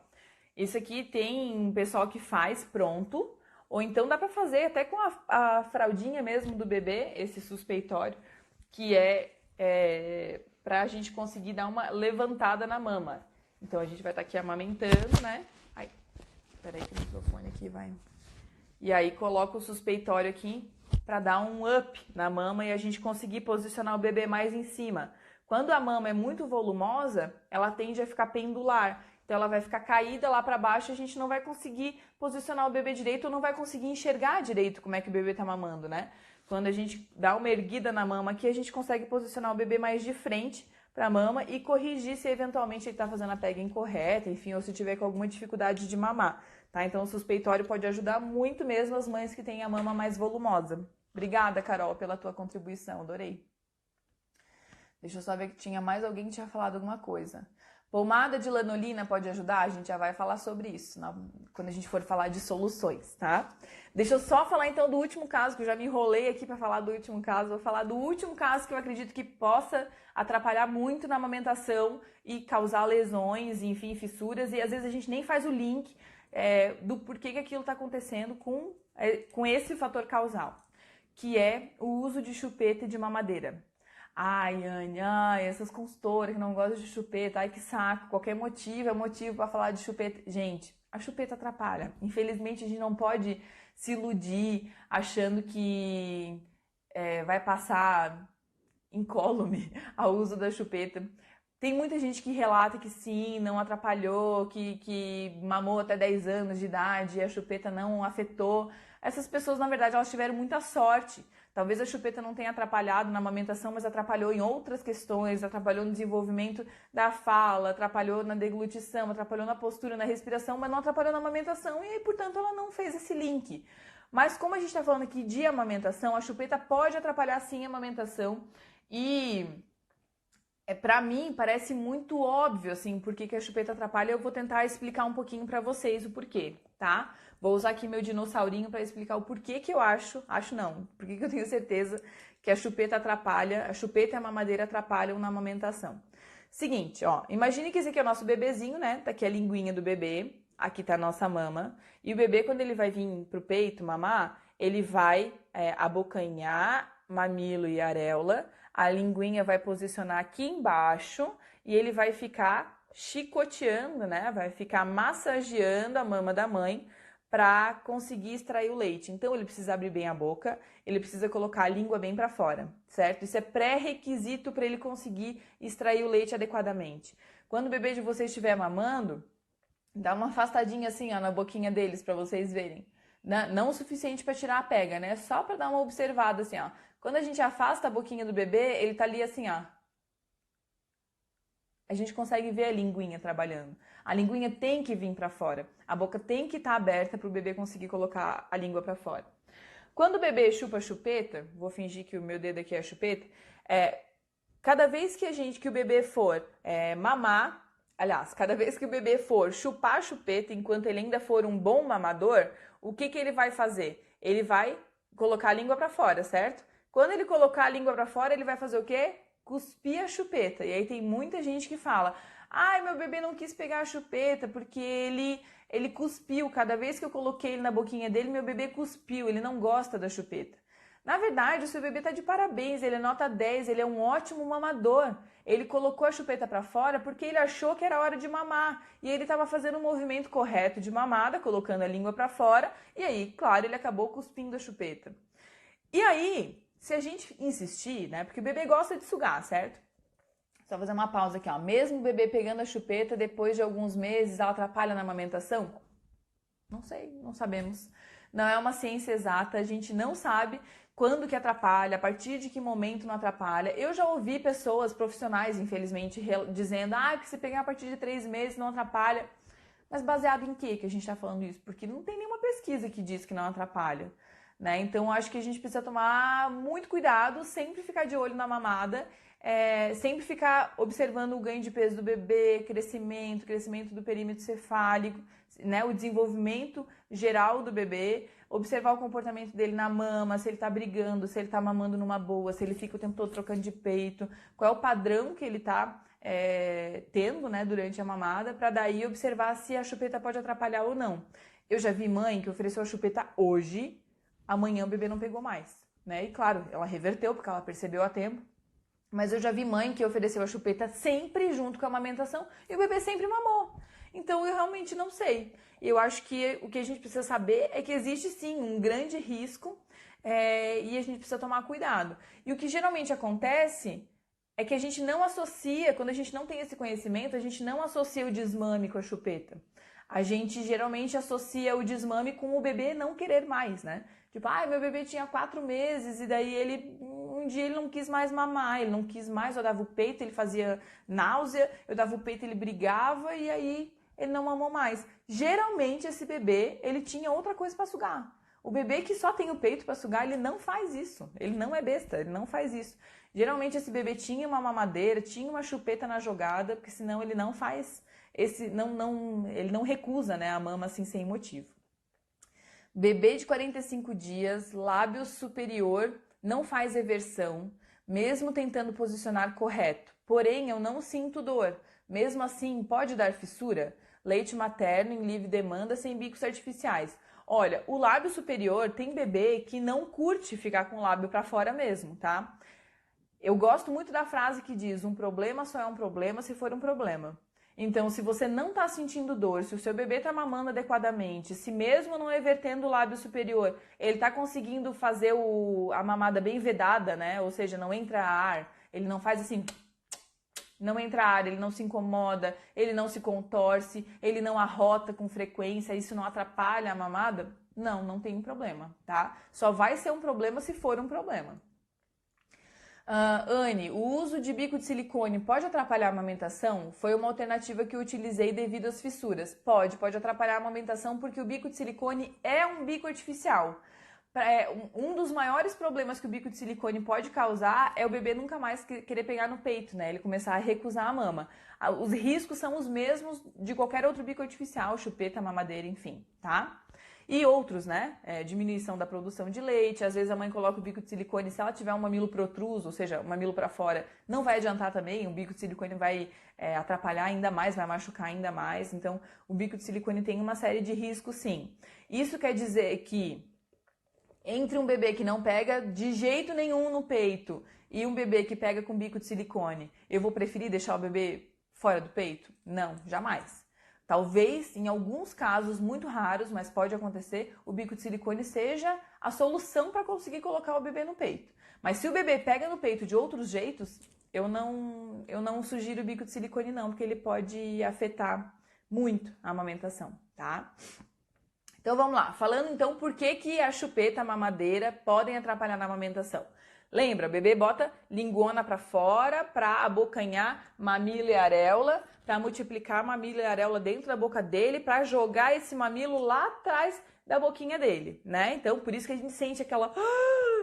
Isso aqui tem um pessoal que faz pronto, ou então dá pra fazer até com a fraldinha mesmo do bebê, esse suspeitório, que pra gente conseguir dar uma levantada na mama. Então a gente vai estar aqui amamentando, né? Ai, peraí que o microfone aqui vai... E aí coloca o suspeitório aqui para dar um up na mama e a gente conseguir posicionar o bebê mais em cima. Quando a mama é muito volumosa, ela tende a ficar pendular. Então ela vai ficar caída lá para baixo e a gente não vai conseguir posicionar o bebê direito ou não vai conseguir enxergar direito como é que o bebê tá mamando, né? Quando a gente dá uma erguida na mama aqui, a gente consegue posicionar o bebê mais de frente para a mama e corrigir se eventualmente ele está fazendo a pega incorreta, enfim, ou se tiver com alguma dificuldade de mamar, tá? Então o suspeitório pode ajudar muito mesmo as mães que têm a mama mais volumosa. Obrigada, Carol, pela tua contribuição, adorei. Deixa eu só ver que tinha mais alguém que tinha falado alguma coisa. Pomada de lanolina pode ajudar? A gente já vai falar sobre isso quando a gente for falar de soluções, tá? Deixa eu só falar então do último caso, que eu já me enrolei aqui para falar do último caso. Vou falar do último caso que eu acredito que possa atrapalhar muito na amamentação e causar lesões, enfim, fissuras. E às vezes a gente nem faz o link do porquê que aquilo está acontecendo com esse fator causal, que é o uso de chupeta e de mamadeira. Ai, Anne, essas consultoras que não gostam de chupeta, ai que saco, qualquer motivo é motivo para falar de chupeta. Gente, a chupeta atrapalha. Infelizmente a gente não pode se iludir achando que vai passar incólume ao uso da chupeta. Tem muita gente que relata que sim, não atrapalhou, que mamou até 10 anos de idade e a chupeta não afetou. Essas pessoas, na verdade, elas tiveram muita sorte. Talvez a chupeta não tenha atrapalhado na amamentação, mas atrapalhou em outras questões, atrapalhou no desenvolvimento da fala, atrapalhou na deglutição, atrapalhou na postura, na respiração, mas não atrapalhou na amamentação e, portanto, ela não fez esse link. Mas como a gente está falando aqui de amamentação, a chupeta pode atrapalhar sim a amamentação e... pra mim, parece muito óbvio, assim, por que a chupeta atrapalha. Eu vou tentar explicar um pouquinho pra vocês o porquê, tá? Vou usar aqui meu dinossaurinho pra explicar o porquê que eu porque que eu tenho certeza que a chupeta atrapalha, a chupeta e a mamadeira atrapalham na amamentação. Seguinte, ó, imagine que esse aqui é o nosso bebezinho, né? Tá aqui a linguinha do bebê, aqui tá a nossa mama. E o bebê, quando ele vai vir pro peito mamar, ele vai abocanhar mamilo e areola, a linguinha vai posicionar aqui embaixo e ele vai ficar chicoteando, né? Vai ficar massageando a mama da mãe para conseguir extrair o leite. Então ele precisa abrir bem a boca, ele precisa colocar a língua bem para fora, certo? Isso é pré-requisito para ele conseguir extrair o leite adequadamente. Quando o bebê de vocês estiver mamando, dá uma afastadinha assim, ó, na boquinha deles para vocês verem. Não o suficiente para tirar a pega, né? Só para dar uma observada assim, ó. Quando a gente afasta a boquinha do bebê, ele tá ali assim, ó. A gente consegue ver a linguinha trabalhando. A linguinha tem que vir para fora. A boca tem que estar aberta para o bebê conseguir colocar a língua para fora. Quando o bebê chupa a chupeta, vou fingir que o meu dedo aqui é a chupeta, cada vez que o bebê for mamar, aliás, cada vez que o bebê for chupar a chupeta, enquanto ele ainda for um bom mamador, o que ele vai fazer? Ele vai colocar a língua para fora, certo? Quando ele colocar a língua para fora, ele vai fazer o quê? Cuspir a chupeta. E aí tem muita gente que fala: ai, meu bebê não quis pegar a chupeta porque ele cuspiu. Cada vez que eu coloquei ele na boquinha dele, meu bebê cuspiu. Ele não gosta da chupeta. Na verdade, o seu bebê está de parabéns, ele é nota 10, ele é um ótimo mamador. Ele colocou a chupeta para fora porque ele achou que era hora de mamar. E ele estava fazendo o movimento correto de mamada, colocando a língua para fora. E aí, claro, ele acabou cuspindo a chupeta. E aí, se a gente insistir, né? Porque o bebê gosta de sugar, certo? Só fazer uma pausa aqui, ó. Mesmo o bebê pegando a chupeta, depois de alguns meses, ela atrapalha na amamentação? Não sei, não sabemos. Não é uma ciência exata, a gente não sabe quando que atrapalha, a partir de que momento não atrapalha. Eu já ouvi pessoas profissionais, infelizmente, dizendo: ah, que se pegar a partir de 3 meses não atrapalha. Mas baseado em que a gente está falando isso? Porque não tem nenhuma pesquisa que diz que não atrapalha. Né? Então, acho que a gente precisa tomar muito cuidado, sempre ficar de olho na mamada, sempre ficar observando o ganho de peso do bebê, crescimento do perímetro cefálico, né? O desenvolvimento geral do bebê, observar o comportamento dele na mama, se ele está brigando, se ele está mamando numa boa, se ele fica o tempo todo trocando de peito, qual é o padrão que ele está tendo, né, durante a mamada, para daí observar se a chupeta pode atrapalhar ou não. Eu já vi mãe que ofereceu a chupeta hoje, amanhã o bebê não pegou mais, né? E claro, ela reverteu porque ela percebeu a tempo. Mas eu já vi mãe que ofereceu a chupeta sempre junto com a amamentação e o bebê sempre mamou. Então eu realmente não sei. Eu acho que o que a gente precisa saber é que existe sim um grande risco e a gente precisa tomar cuidado. E o que geralmente acontece é que a gente não associa, quando a gente não tem esse conhecimento, a gente não associa o desmame com a chupeta. A gente geralmente associa o desmame com o bebê não querer mais, né? Tipo, meu bebê tinha 4 meses e daí um dia ele não quis mais mamar, ele não quis mais, eu dava o peito, ele fazia náusea, eu dava o peito, ele brigava e aí ele não mamou mais. Geralmente esse bebê, ele tinha outra coisa para sugar. O bebê que só tem o peito para sugar, ele não faz isso. Ele não é besta, ele não faz isso. Geralmente esse bebê tinha uma mamadeira, tinha uma chupeta na jogada, porque senão ele não faz ele não recusa, né, a mama assim sem motivo. Bebê de 45 dias, lábio superior, não faz eversão, mesmo tentando posicionar correto. Porém, eu não sinto dor. Mesmo assim, pode dar fissura? Leite materno em livre demanda sem bicos artificiais. Olha, o lábio superior tem bebê que não curte ficar com o lábio para fora mesmo, tá? Eu gosto muito da frase que diz: um problema só é um problema se for um problema. Então, se você não está sentindo dor, se o seu bebê está mamando adequadamente, se mesmo não evertendo o lábio superior, ele está conseguindo fazer a mamada bem vedada, né? Ou seja, não entra ar, ele não faz assim, não entra ar, ele não se incomoda, ele não se contorce, ele não arrota com frequência, isso não atrapalha a mamada? Não tem problema, tá? Só vai ser um problema se for um problema. Anne, o uso de bico de silicone pode atrapalhar a amamentação? Foi uma alternativa que eu utilizei devido às fissuras. Pode atrapalhar a amamentação porque o bico de silicone é um bico artificial. Um dos maiores problemas que o bico de silicone pode causar é o bebê nunca mais querer pegar no peito, né? Ele começar a recusar a mama. Os riscos são os mesmos de qualquer outro bico artificial, chupeta, mamadeira, enfim, tá? E outros, né? Diminuição da produção de leite. Às vezes a mãe coloca o bico de silicone, se ela tiver um mamilo protruso, ou seja, um mamilo para fora, não vai adiantar também. O bico de silicone vai atrapalhar ainda mais, vai machucar ainda mais. Então, o bico de silicone tem uma série de riscos, sim. Isso quer dizer que entre um bebê que não pega de jeito nenhum no peito e um bebê que pega com bico de silicone, eu vou preferir deixar o bebê fora do peito? Não, jamais. Talvez, em alguns casos muito raros, mas pode acontecer, o bico de silicone seja a solução para conseguir colocar o bebê no peito. Mas se o bebê pega no peito de outros jeitos, eu não sugiro o bico de silicone não, porque ele pode afetar muito a amamentação, tá? Então vamos lá, falando então por que a chupeta, a mamadeira podem atrapalhar na amamentação. Lembra, o bebê bota lingona para fora para abocanhar mamilo e areola, para multiplicar mamilo e areola dentro da boca dele, para jogar esse mamilo lá atrás da boquinha dele, né? Então, por isso que a gente sente aquela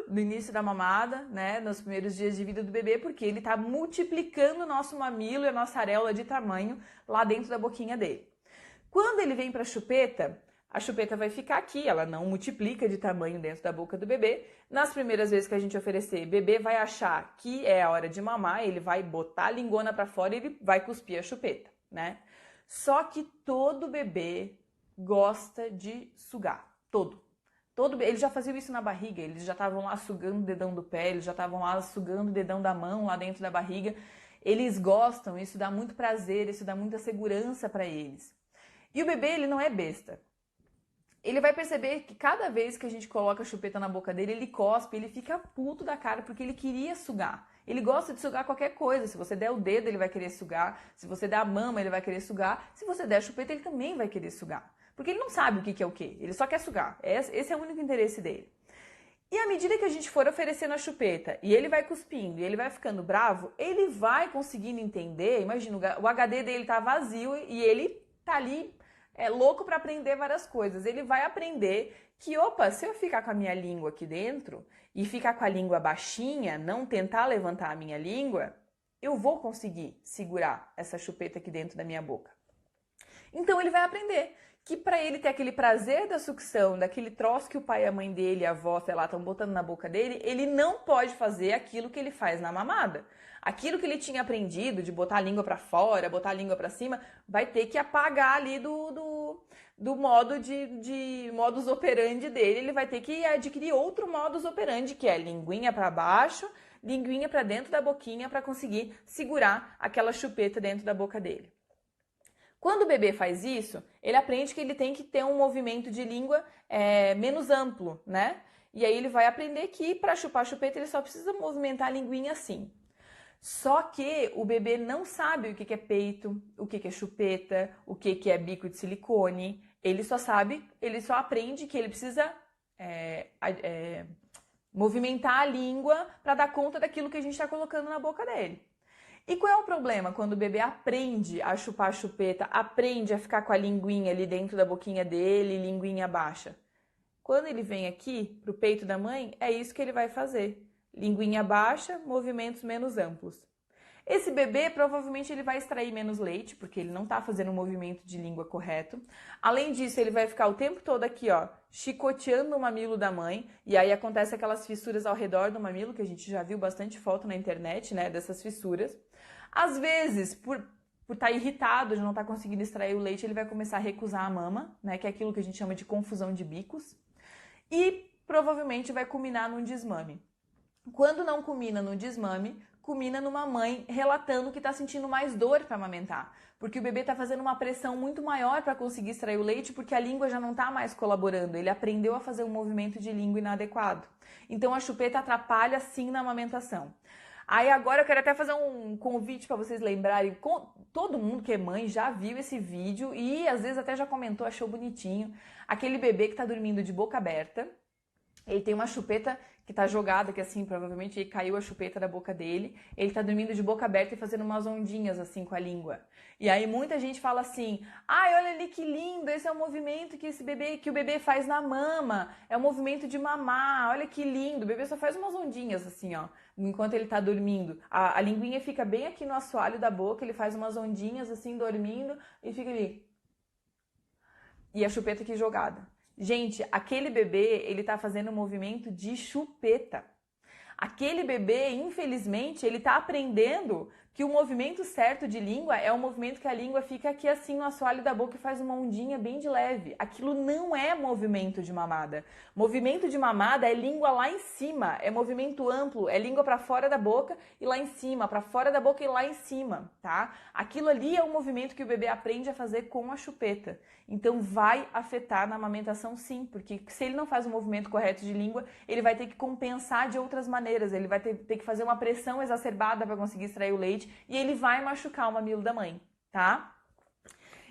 no início da mamada, né, nos primeiros dias de vida do bebê, porque ele está multiplicando o nosso mamilo e a nossa areola de tamanho lá dentro da boquinha dele. Quando ele vem para a chupeta vai ficar aqui, ela não multiplica de tamanho dentro da boca do bebê. Nas primeiras vezes que a gente oferecer, o bebê vai achar que é a hora de mamar, ele vai botar a lingona para fora e ele vai cuspir a chupeta, né? Só que todo bebê gosta de sugar, todo. Eles já faziam isso na barriga, eles já estavam lá sugando o dedão do pé, eles já estavam lá sugando o dedão da mão lá dentro da barriga. Eles gostam, isso dá muito prazer, isso dá muita segurança para eles. E o bebê, ele não é besta. Ele vai perceber que cada vez que a gente coloca a chupeta na boca dele, ele cospe, ele fica puto da cara porque ele queria sugar. Ele gosta de sugar qualquer coisa. Se você der o dedo, ele vai querer sugar. Se você der a mama, ele vai querer sugar. Se você der a chupeta, ele também vai querer sugar. Porque ele não sabe o que é o que. Ele só quer sugar. Esse é o único interesse dele. E à medida que a gente for oferecendo a chupeta e ele vai cuspindo e ele vai ficando bravo, ele vai conseguindo entender. Imagina, o HD dele tá vazio e ele tá ali louco para aprender várias coisas. Ele vai aprender que, opa, se eu ficar com a minha língua aqui dentro e ficar com a língua baixinha, não tentar levantar a minha língua, eu vou conseguir segurar essa chupeta aqui dentro da minha boca. Então ele vai aprender que para ele ter aquele prazer da sucção, daquele troço que o pai, a mãe dele, a avó, sei lá, estão botando na boca dele, ele não pode fazer aquilo que ele faz na mamada. Aquilo que ele tinha aprendido de botar a língua para fora, botar a língua para cima, vai ter que apagar ali do modo de modus operandi dele. Ele vai ter que adquirir outro modus operandi, que é linguinha para baixo, linguinha para dentro da boquinha para conseguir segurar aquela chupeta dentro da boca dele. Quando o bebê faz isso, ele aprende que ele tem que ter um movimento de língua menos amplo, né? E aí ele vai aprender que para chupar a chupeta ele só precisa movimentar a linguinha assim. Só que o bebê não sabe o que é peito, o que é chupeta, o que é bico de silicone. Ele só aprende que ele precisa movimentar a língua para dar conta daquilo que a gente está colocando na boca dele. E qual é o problema quando o bebê aprende a chupar a chupeta, aprende a ficar com a linguinha ali dentro da boquinha dele, linguinha baixa? Quando ele vem aqui pro peito da mãe, é isso que ele vai fazer. Linguinha baixa, movimentos menos amplos. Esse bebê provavelmente ele vai extrair menos leite, porque ele não está fazendo o movimento de língua correto. Além disso, ele vai ficar o tempo todo aqui, ó, chicoteando o mamilo da mãe, e aí acontece aquelas fissuras ao redor do mamilo, que a gente já viu bastante foto na internet, né, dessas fissuras. Às vezes, por estar irritado de não estar conseguindo extrair o leite, ele vai começar a recusar a mama, né, que é aquilo que a gente chama de confusão de bicos, e provavelmente vai culminar num desmame. Quando não culmina no desmame, culmina numa mãe relatando que está sentindo mais dor para amamentar, porque o bebê está fazendo uma pressão muito maior para conseguir extrair o leite, porque a língua já não está mais colaborando, ele aprendeu a fazer um movimento de língua inadequado. Então a chupeta atrapalha sim na amamentação. Aí agora eu quero até fazer um convite para vocês lembrarem, todo mundo que é mãe já viu esse vídeo e às vezes até já comentou, achou bonitinho, aquele bebê que está dormindo de boca aberta, ele tem uma chupeta que tá jogada, que assim, provavelmente caiu a chupeta da boca dele, ele tá dormindo de boca aberta e fazendo umas ondinhas assim com a língua. E aí muita gente fala assim, ai, olha ali que lindo, esse é o movimento que o bebê faz na mama, é o movimento de mamar, olha que lindo, o bebê só faz umas ondinhas assim, ó, enquanto ele tá dormindo. A linguinha fica bem aqui no assoalho da boca, ele faz umas ondinhas assim, dormindo, e fica ali. E a chupeta aqui jogada. Gente, aquele bebê, ele tá fazendo um movimento de chupeta. Aquele bebê, infelizmente, ele tá aprendendo que o movimento certo de língua é o movimento que a língua fica aqui assim no assoalho da boca e faz uma ondinha bem de leve. Aquilo não é movimento de mamada. Movimento de mamada é língua lá em cima, é movimento amplo, é língua para fora da boca e lá em cima, para fora da boca e lá em cima, tá? Aquilo ali é o movimento que o bebê aprende a fazer com a chupeta. Então vai afetar na amamentação sim, porque se ele não faz o movimento correto de língua, ele vai ter que compensar de outras maneiras, ele vai ter que fazer uma pressão exacerbada para conseguir extrair o leite e ele vai machucar o mamilo da mãe, tá?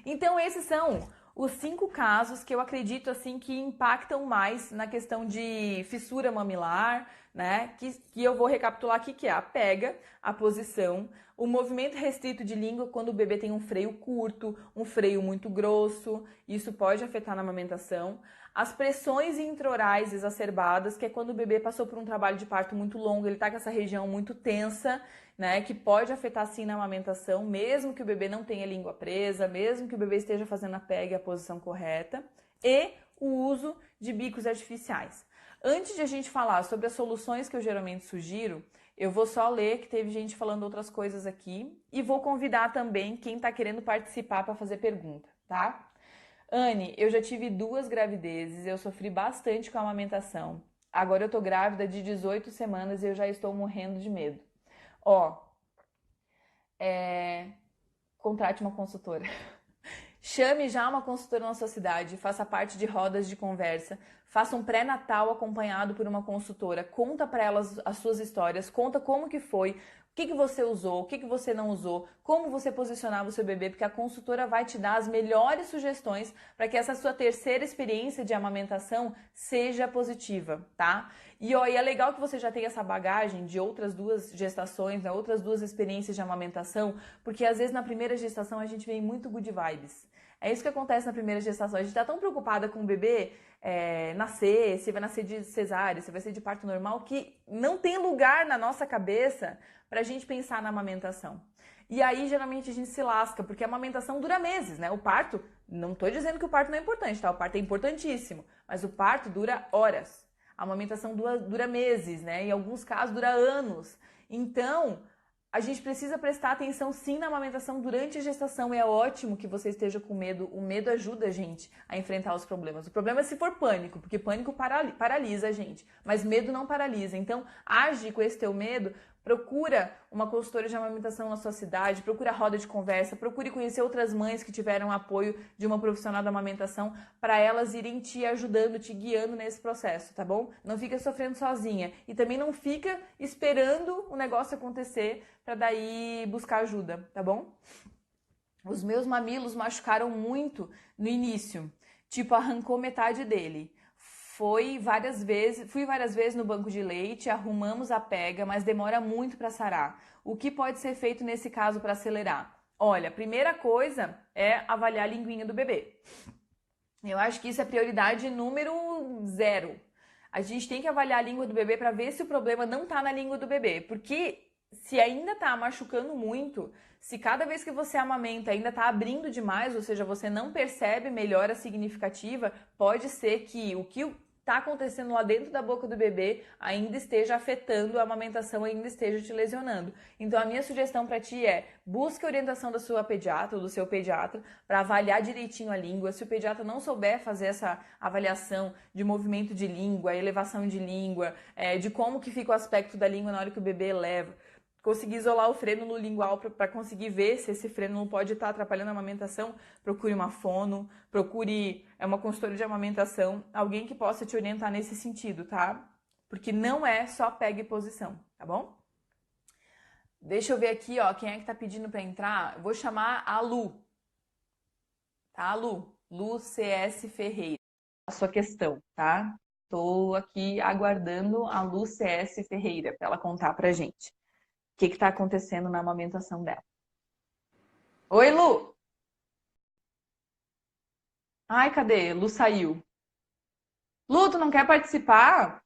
Então esses são os 5 casos que eu acredito assim que impactam mais na questão de fissura mamilar, né? Que eu vou recapitular aqui, que é a pega, a posição, o movimento restrito de língua quando o bebê tem um freio curto, um freio muito grosso, isso pode afetar na amamentação. As pressões intraorais exacerbadas, que é quando o bebê passou por um trabalho de parto muito longo, ele tá com essa região muito tensa, né, que pode afetar sim na amamentação, mesmo que o bebê não tenha língua presa, mesmo que o bebê esteja fazendo a pega e a posição correta, e o uso de bicos artificiais. Antes de a gente falar sobre as soluções que eu geralmente sugiro, eu vou só ler que teve gente falando outras coisas aqui e vou convidar também quem está querendo participar para fazer pergunta, tá? Anne, eu já tive 2 gravidezes, eu sofri bastante com a amamentação. Agora eu tô grávida de 18 semanas e eu já estou morrendo de medo. Ó, contrate uma consultora. Chame já uma consultora na sua cidade, faça parte de rodas de conversa, faça um pré-natal acompanhado por uma consultora, conta para elas as suas histórias, conta como que foi, o que você usou, o que você não usou, como você posicionava o seu bebê, porque a consultora vai te dar as melhores sugestões para que essa sua terceira experiência de amamentação seja positiva, tá? E ó, e é legal que você já tenha essa bagagem de outras 2 gestações, né, outras 2 experiências de amamentação, porque às vezes na primeira gestação a gente vem muito good vibes. É isso que acontece na primeira gestação. A gente tá tão preocupada com o bebê nascer, se vai nascer de cesárea, se vai ser de parto normal, que não tem lugar na nossa cabeça pra gente pensar na amamentação. E aí, geralmente, a gente se lasca, porque a amamentação dura meses, né? O parto, não tô dizendo que o parto não é importante, tá? O parto é importantíssimo, mas o parto dura horas. A amamentação dura meses, né? Em alguns casos, dura anos. Então, a gente precisa prestar atenção sim na amamentação durante a gestação. É ótimo que você esteja com medo. O medo ajuda a gente a enfrentar os problemas. O problema é se for pânico, porque pânico paralisa a gente, mas medo não paralisa. Então, age com esse teu medo. Procura uma consultora de amamentação na sua cidade, procura roda de conversa, procure conhecer outras mães que tiveram apoio de uma profissional da amamentação para elas irem te ajudando, te guiando nesse processo, tá bom? Não fica sofrendo sozinha e também não fica esperando o negócio acontecer para daí buscar ajuda, tá bom? Os meus mamilos machucaram muito no início, tipo arrancou metade dele. Fui várias vezes no banco de leite, arrumamos a pega, mas demora muito para sarar. O que pode ser feito nesse caso para acelerar? Olha, a primeira coisa é avaliar a linguinha do bebê. Eu acho que isso é prioridade número 0. A gente tem que avaliar a língua do bebê para ver se o problema não está na língua do bebê, porque se ainda está machucando muito, se cada vez que você amamenta ainda está abrindo demais, ou seja, você não percebe melhora significativa, pode ser que o que está acontecendo lá dentro da boca do bebê ainda esteja afetando a amamentação, ainda esteja te lesionando. Então a minha sugestão para ti é: busque a orientação da sua pediatra ou do seu pediatra para avaliar direitinho a língua. Se o pediatra não souber fazer essa avaliação de movimento de língua, elevação de língua, de como que fica o aspecto da língua na hora que o bebê eleva, conseguir isolar o frênulo lingual para conseguir ver se esse frênulo pode estar atrapalhando a amamentação, procure uma fono, procure uma consultora de amamentação, alguém que possa te orientar nesse sentido, tá? Porque não é só pega e posição, tá bom? Deixa eu ver aqui, ó, quem é que tá pedindo para entrar. Eu vou chamar a Lu, tá, Lu? Lu CS Ferreira. A sua questão, tá? Tô aqui aguardando a Lu CS Ferreira para ela contar pra gente o que está acontecendo na amamentação dela. Oi, Lu! Ai, cadê? Lu saiu. Lu, tu não quer participar?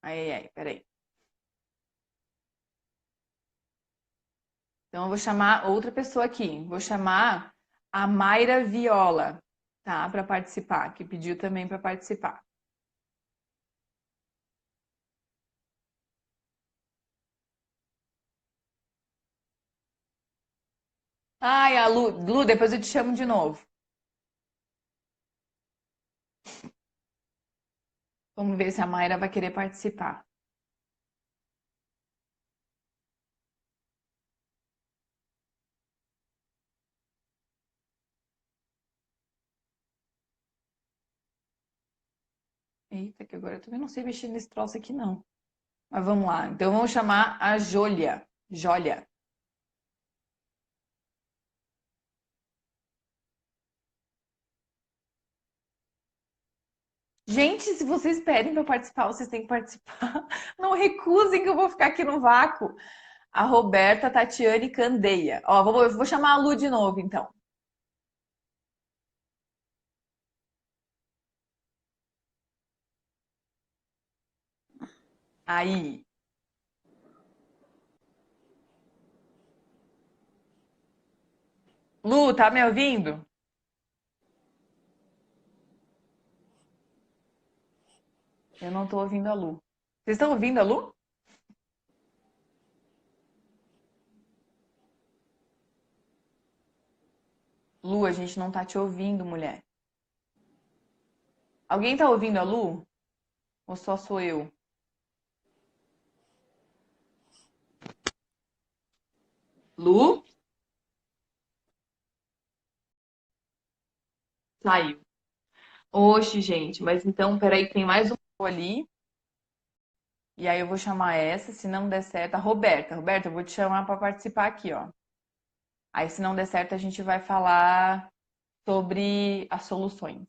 Ai, ai, peraí. Então eu vou chamar outra pessoa aqui. Vou chamar a Mayra Viola, tá? Para participar, que pediu também para participar. Ai, a Lu, depois eu te chamo de novo. Vamos ver se a Mayra vai querer participar. Eita, que agora eu também não sei mexer nesse troço aqui, não. Mas vamos lá. Então vamos chamar a Jôlia. Jólia. Gente, se vocês pedem para participar, vocês têm que participar. Não recusem que eu vou ficar aqui no vácuo. A Roberta Tatiane Candeia. Ó, vou chamar a Lu de novo, então. Aí. Lu, tá me ouvindo? Eu não tô ouvindo a Lu. Vocês estão ouvindo a Lu? Lu, a gente não tá te ouvindo, mulher. Alguém tá ouvindo a Lu? Ou só sou eu? Lu? Saiu. Oxe, gente, mas então, peraí, tem mais um ali. E aí eu vou chamar essa, se não der certo, a Roberta. Roberta, eu vou te chamar para participar aqui, ó. Aí, se não der certo, a gente vai falar sobre as soluções.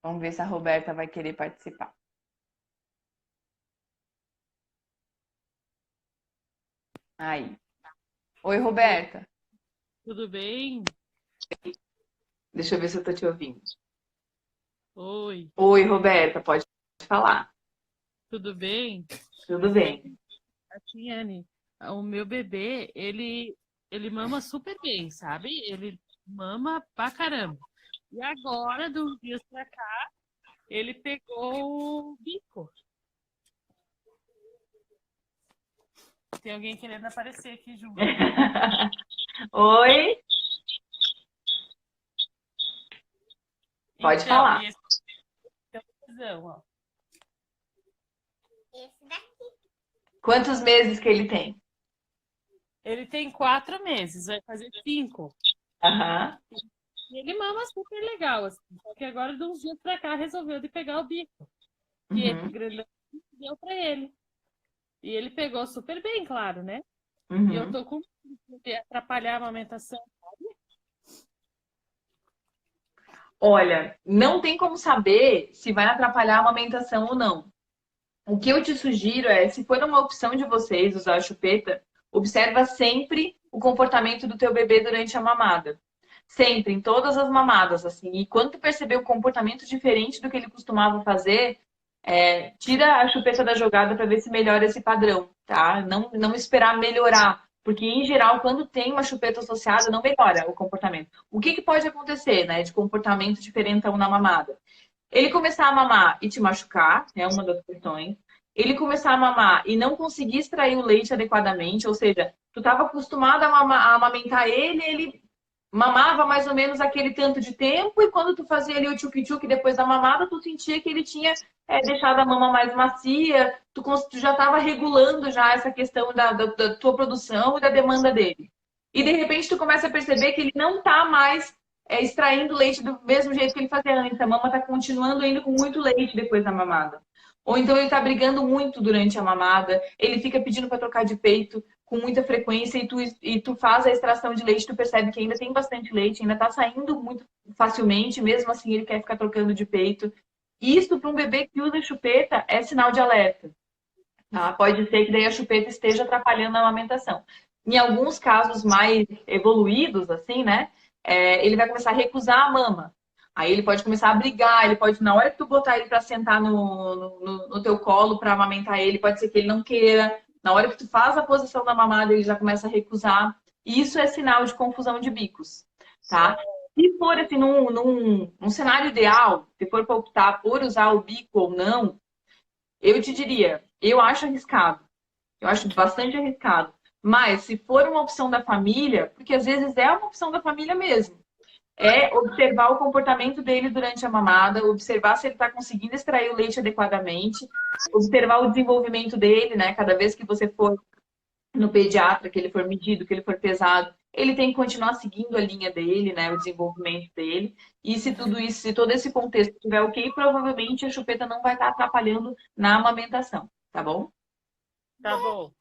Vamos ver se a Roberta vai querer participar. Aí. Oi, Oi, Roberta. tudo bem? Deixa eu ver se eu tô te ouvindo. Oi, Oi, Roberta, pode falar. tudo bem? Tudo É, bem. Tatiane, o meu bebê, ele mama super bem, sabe? Ele mama pra caramba. E agora, de uns dias pra cá, ele pegou o bico. Tem alguém querendo aparecer aqui junto. Oi, pode Então, falar. e esse é a televisão, ó. Quantos meses que ele tem? Ele tem 4 meses, vai fazer 5. Aham. E ele mama super legal, assim. Só que agora, de uns dias pra cá, resolveu de pegar o bico. Que esse Uhum. grandão deu pra ele. E ele pegou super bem, claro, né? E eu Uhum. tô com medo de atrapalhar a amamentação. Olha, não tem como saber se vai atrapalhar a amamentação ou não. O que eu te sugiro é, se for uma opção de vocês usar a chupeta, observa sempre o comportamento do teu bebê durante a mamada. Sempre, em todas as mamadas, assim. E quando tu perceber o comportamento diferente do que ele costumava fazer, tira a chupeta da jogada para ver se melhora esse padrão, tá? Não esperar melhorar, porque em geral, quando tem uma chupeta associada, não melhora o comportamento. O que pode acontecer, né, de comportamento diferentão na mamada? Ele começar a mamar e te machucar, é uma das questões. Ele começar a mamar e não conseguir extrair o leite adequadamente, ou seja, tu estava acostumado a amamentar ele mamava mais ou menos aquele tanto de tempo, e quando tu fazia ali o tchuk-tchuk depois da mamada, tu sentia que ele tinha deixado a mama mais macia, tu já estava regulando já essa questão da tua produção e da demanda dele. E de repente tu começa a perceber que ele não está mais extraindo leite do mesmo jeito que ele fazia antes. A mama está continuando indo com muito leite depois da mamada. Ou então ele está brigando muito durante a mamada, ele fica pedindo para trocar de peito com muita frequência e tu faz a extração de leite, tu percebe que ainda tem bastante leite, ainda está saindo muito facilmente, mesmo assim ele quer ficar trocando de peito. Isso para um bebê que usa chupeta é sinal de alerta. Tá? Pode ser que daí a chupeta esteja atrapalhando a amamentação. Em alguns casos mais evoluídos, assim, né? Ele vai começar a recusar a mama. Aí ele pode começar a brigar, ele pode, na hora que tu botar ele para sentar no teu colo para amamentar ele, pode ser que ele não queira. Na hora que tu faz a posição da mamada, ele já começa a recusar. Isso é sinal de confusão de bicos, tá? Se for assim, num cenário ideal, se for para optar por usar o bico ou não, eu te diria, eu acho arriscado. Eu acho bastante arriscado. Mas se for uma opção da família, porque às vezes é uma opção da família mesmo, é observar o comportamento dele durante a mamada, observar se ele está conseguindo extrair o leite adequadamente, observar o desenvolvimento dele, né? Cada vez que você for no pediatra, que ele for medido, que ele for pesado, ele tem que continuar seguindo a linha dele, né? O desenvolvimento dele. E se tudo isso, se todo esse contexto estiver ok, provavelmente a chupeta não vai estar atrapalhando na amamentação, tá bom? Tá bom.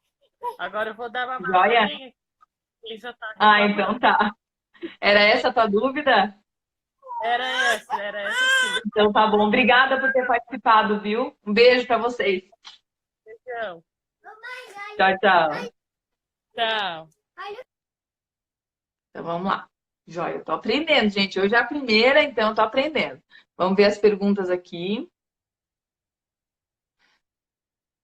Agora eu vou dar uma Joia? mamadinha. Ele já tá Ah, então reclamando. tá. Era essa a tua dúvida? Era essa sim. Então tá bom. Obrigada por ter participado, viu? Um beijo para vocês. Beijão. Tchau, tchau. Tchau. Então vamos lá. Joia, eu tô aprendendo, gente. Hoje é a primeira, então eu tô aprendendo. Vamos ver as perguntas aqui.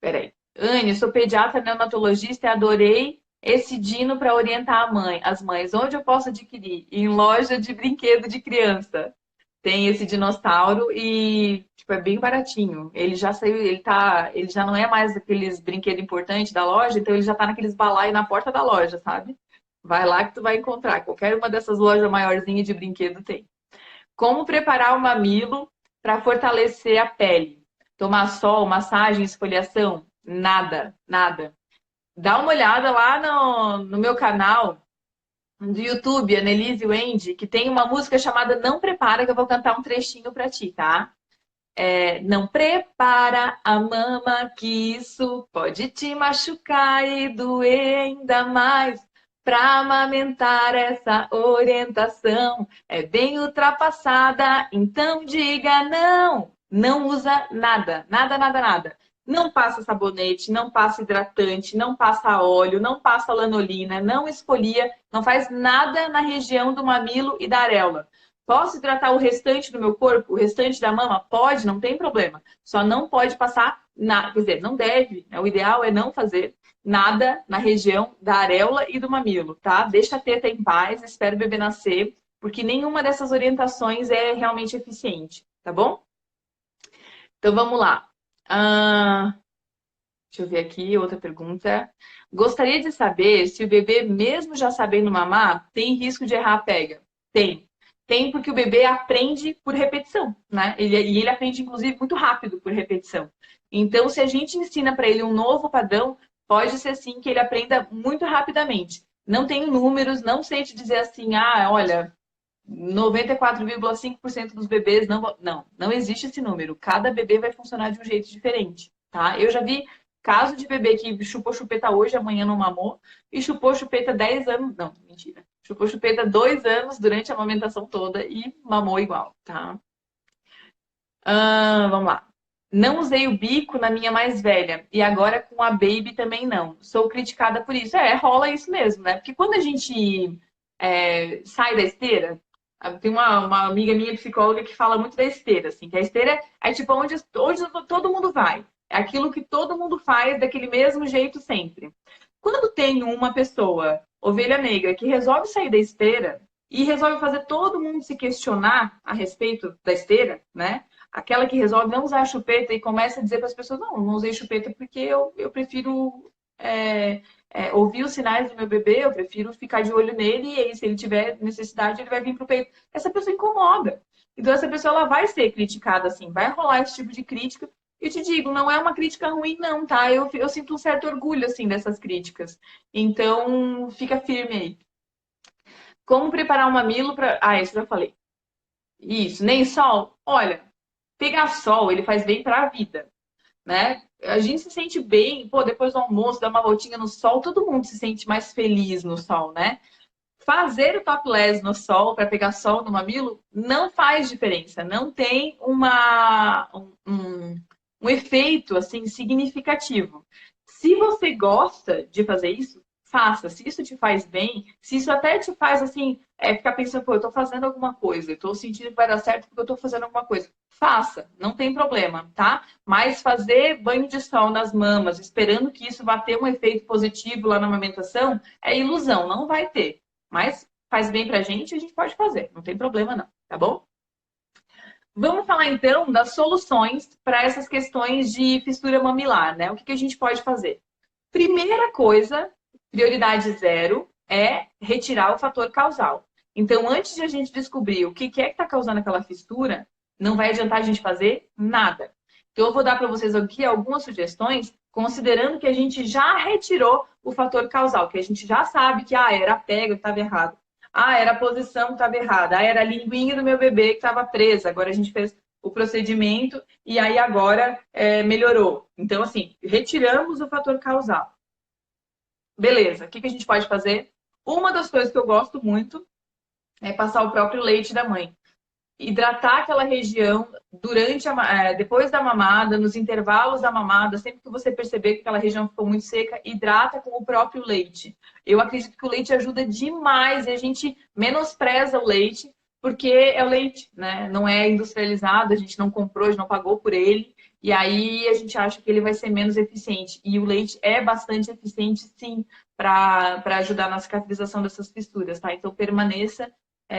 Peraí. Anne, sou pediatra neonatologista e adorei esse dino para orientar as mães. Onde eu posso adquirir? Em loja de brinquedo de criança. Tem esse dinossauro e tipo, é bem baratinho. Ele já saiu, ele já não é mais aqueles brinquedos importantes da loja, então ele já tá naqueles balai na porta da loja, sabe? Vai lá que tu vai encontrar. Qualquer uma dessas lojas maiorzinhas de brinquedo tem. Como preparar o mamilo para fortalecer a pele? Tomar sol, massagem, esfoliação? Nada, nada. Dá uma olhada lá no meu canal do YouTube, Annelise Wendy, que tem uma música chamada Não Prepara, que eu vou cantar um trechinho para ti, tá? Não prepara a mama, que isso pode te machucar e doer ainda mais. Para amamentar, essa orientação é bem ultrapassada, então diga não. Não usa nada, nada, nada, nada. Não passa sabonete, não passa hidratante, não passa óleo, não passa lanolina, não esfolia, não faz nada na região do mamilo e da areola. Posso hidratar o restante do meu corpo, o restante da mama? Pode, não tem problema. Só não pode passar nada, quer dizer, não deve, né? O ideal é não fazer nada na região da areola e do mamilo, tá? Deixa a teta em paz, espera o bebê nascer, porque nenhuma dessas orientações é realmente eficiente, tá bom? Então vamos lá. Deixa eu ver aqui, outra pergunta. Gostaria de saber se o bebê, mesmo já sabendo mamar, tem risco de errar a pega? Tem. Tem porque o bebê aprende por repetição, né? E ele aprende, inclusive, muito rápido por repetição. Então, se a gente ensina para ele um novo padrão, pode ser sim que ele aprenda muito rapidamente. Não tenho números, não sei te dizer assim, olha, 94,5% dos bebês não vão. Não, não existe esse número. Cada bebê vai funcionar de um jeito diferente, tá? Eu já vi caso de bebê que chupou chupeta hoje, amanhã não mamou, e chupou chupeta 10 anos. Não, mentira. Chupou chupeta 2 anos durante a amamentação toda e mamou igual, tá? Vamos lá. Não usei o bico na minha mais velha e agora com a baby também não. Sou criticada por isso. Rola isso mesmo, né? Porque quando a gente sai da esteira, tem uma amiga minha psicóloga que fala muito da esteira, assim, que a esteira é tipo onde todo mundo vai. É aquilo que todo mundo faz daquele mesmo jeito sempre. Quando tem uma pessoa, ovelha negra, que resolve sair da esteira e resolve fazer todo mundo se questionar a respeito da esteira, né? Aquela que resolve não usar a chupeta e começa a dizer para as pessoas, não usei chupeta porque eu prefiro ouvir os sinais do meu bebê, eu prefiro ficar de olho nele e aí, se ele tiver necessidade, ele vai vir pro peito. Essa pessoa incomoda. Então, essa pessoa ela vai ser criticada, assim, vai rolar esse tipo de crítica. Eu te digo, não é uma crítica ruim, não, tá? Eu sinto um certo orgulho, assim, dessas críticas. Então, fica firme aí. Como preparar um mamilo para... isso eu já falei. Isso, nem sol? Olha, pegar sol, ele faz bem para a vida, né? A gente se sente bem, depois do almoço, dar uma voltinha no sol, todo mundo se sente mais feliz no sol, né? Fazer o topless no sol para pegar sol no mamilo não faz diferença, não tem um efeito assim significativo. Se você gosta de fazer isso, faça. Se isso te faz bem, se isso até te faz assim, ficar pensando, eu tô fazendo alguma coisa, eu tô sentindo que vai dar certo porque eu tô fazendo alguma coisa. Faça, não tem problema, tá? Mas fazer banho de sol nas mamas, esperando que isso vá ter um efeito positivo lá na amamentação, é ilusão, não vai ter. Mas faz bem pra gente, a gente pode fazer, não tem problema não, tá bom? Vamos falar então das soluções para essas questões de fissura mamilar, né? O que a gente pode fazer? Primeira coisa, prioridade zero é retirar o fator causal. Então, antes de a gente descobrir o que é que está causando aquela fissura, não vai adiantar a gente fazer nada. Então, eu vou dar para vocês aqui algumas sugestões, considerando que a gente já retirou o fator causal, que a gente já sabe que era a pega que estava errado, era a posição que estava errada, era a linguinha do meu bebê que estava presa. Agora a gente fez o procedimento e aí agora melhorou. Então, assim, retiramos o fator causal. Beleza, o que a gente pode fazer? Uma das coisas que eu gosto muito é passar o próprio leite da mãe. Hidratar aquela região depois da mamada, nos intervalos da mamada, sempre que você perceber que aquela região ficou muito seca, hidrata com o próprio leite. Eu acredito que o leite ajuda demais e a gente menospreza o leite, porque é o leite, né? Não é industrializado, a gente não comprou, a gente não pagou por ele, e aí a gente acha que ele vai ser menos eficiente. E o leite é bastante eficiente, sim, para ajudar na cicatrização dessas fissuras, tá? Então permaneça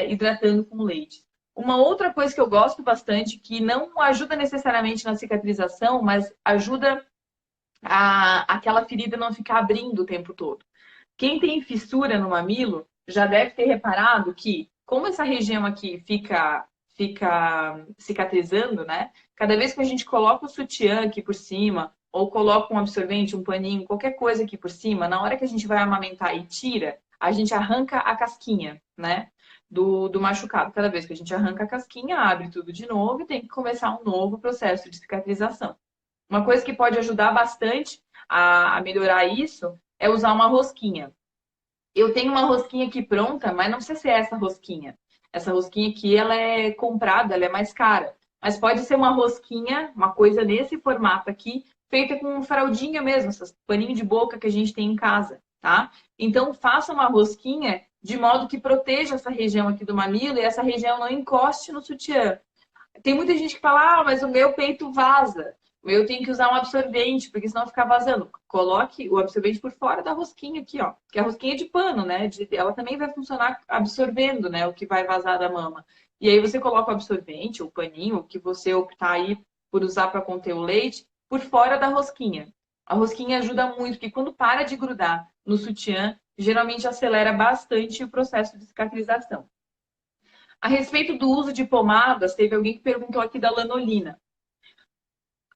hidratando com leite. Uma outra coisa que eu gosto bastante, que não ajuda necessariamente na cicatrização, mas ajuda aquela ferida não ficar abrindo o tempo todo. Quem tem fissura no mamilo já deve ter reparado que, como essa região aqui fica cicatrizando, né? Cada vez que a gente coloca o sutiã aqui por cima, ou coloca um absorvente, um paninho, qualquer coisa aqui por cima, na hora que a gente vai amamentar e tira, a gente arranca a casquinha, né? Do machucado. Cada vez que a gente arranca a casquinha, abre tudo de novo e tem que começar um novo processo de cicatrização. Uma coisa que pode ajudar bastante a melhorar isso é usar uma rosquinha. Eu tenho uma rosquinha aqui pronta, mas não precisa ser essa rosquinha. Essa rosquinha aqui, ela é comprada, ela é mais cara. Mas pode ser uma rosquinha, uma coisa nesse formato aqui, feita com fraldinha mesmo, essas paninho de boca que a gente tem em casa, tá? Então, faça uma rosquinha de modo que proteja essa região aqui do mamilo e essa região não encoste no sutiã. Tem muita gente que fala, mas o meu peito vaza. Eu tenho que usar um absorvente, porque senão fica vazando. Coloque o absorvente por fora da rosquinha aqui, ó. Que é a rosquinha de pano, né? Ela também vai funcionar absorvendo, né? O que vai vazar da mama. E aí você coloca o absorvente, o paninho, que você optar aí por usar para conter o leite, por fora da rosquinha. A rosquinha ajuda muito, porque quando para de grudar no sutiã, geralmente acelera bastante o processo de cicatrização. A respeito do uso de pomadas, teve alguém que perguntou aqui da lanolina.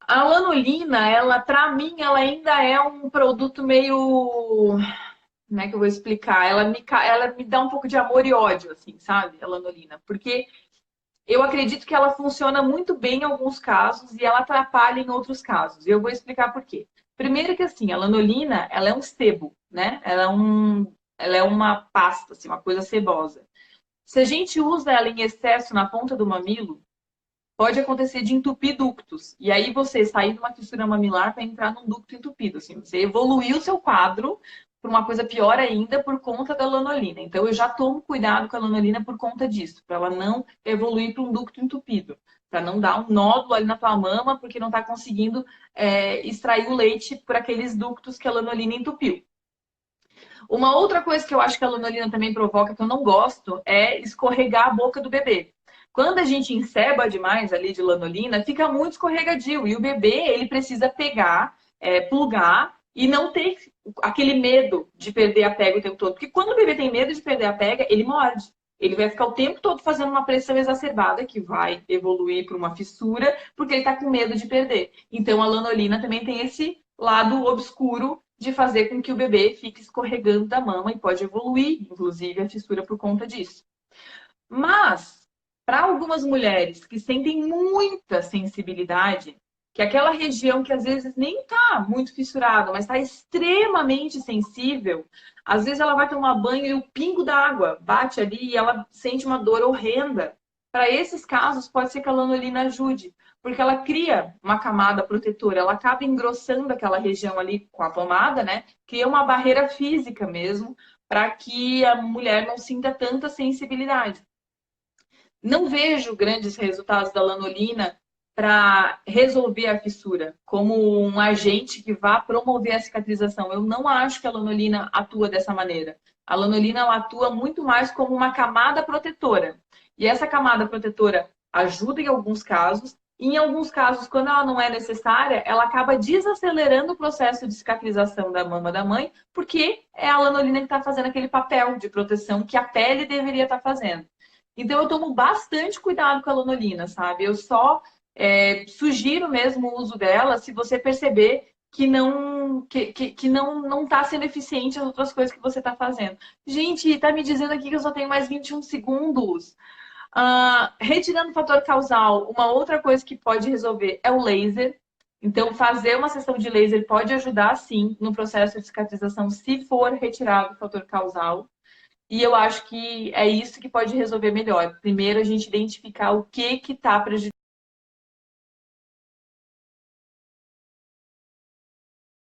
A lanolina, ela, para mim, ela ainda é um produto meio... Como é que eu vou explicar? Ela me dá um pouco de amor e ódio, assim, sabe? A lanolina. Porque eu acredito que ela funciona muito bem em alguns casos e ela atrapalha em outros casos. E eu vou explicar por quê. Primeiro que, assim, a lanolina, ela é um sebo, né? Ela é uma pasta, assim, uma coisa cebosa. Se a gente usa ela em excesso na ponta do mamilo, pode acontecer de entupir ductos. E aí você sair de uma fissura mamilar para entrar num ducto entupido. Assim, você evoluiu o seu quadro para uma coisa pior ainda por conta da lanolina. Então eu já tomo cuidado com a lanolina por conta disso, para ela não evoluir para um ducto entupido. Para não dar um nódulo ali na tua mama, porque não está conseguindo extrair o leite por aqueles ductos que a lanolina entupiu. Uma outra coisa que eu acho que a lanolina também provoca, que eu não gosto, é escorregar a boca do bebê. Quando a gente enceba demais ali de lanolina, fica muito escorregadio. E o bebê, ele precisa pegar, plugar e não ter aquele medo de perder a pega o tempo todo. Porque quando o bebê tem medo de perder a pega, ele morde. Ele vai ficar o tempo todo fazendo uma pressão exacerbada, que vai evoluir para uma fissura, porque ele está com medo de perder. Então, a lanolina também tem esse lado obscuro de fazer com que o bebê fique escorregando da mama e pode evoluir, inclusive, a fissura por conta disso. Mas, para algumas mulheres que sentem muita sensibilidade, que aquela região que às vezes nem está muito fissurada, mas está extremamente sensível, às vezes ela vai tomar banho e o pingo d'água bate ali e ela sente uma dor horrenda. Para esses casos, pode ser que a lanolina ajude, porque ela cria uma camada protetora, ela acaba engrossando aquela região ali com a pomada, né? Cria uma barreira física mesmo, para que a mulher não sinta tanta sensibilidade. Não vejo grandes resultados da lanolina para resolver a fissura, como um agente que vá promover a cicatrização. Eu não acho que a lanolina atua dessa maneira. A lanolina ela atua muito mais como uma camada protetora. E essa camada protetora ajuda em alguns casos, Em alguns casos, quando ela não é necessária, ela acaba desacelerando o processo de cicatrização da mama da mãe, porque é a lanolina que está fazendo aquele papel de proteção que a pele deveria estar fazendo. Então, eu tomo bastante cuidado com a lanolina, sabe? Eu só sugiro mesmo o uso dela se você perceber que não está sendo eficiente as outras coisas que você está fazendo. Gente, está me dizendo aqui que eu só tenho mais 21 segundos. Retirando o fator causal, uma outra coisa que pode resolver é o laser. Então, fazer uma sessão de laser pode ajudar, sim, no processo de cicatrização, se for retirado o fator causal. E eu acho que é isso que pode resolver melhor. Primeiro, a gente identificar o que está prejudicando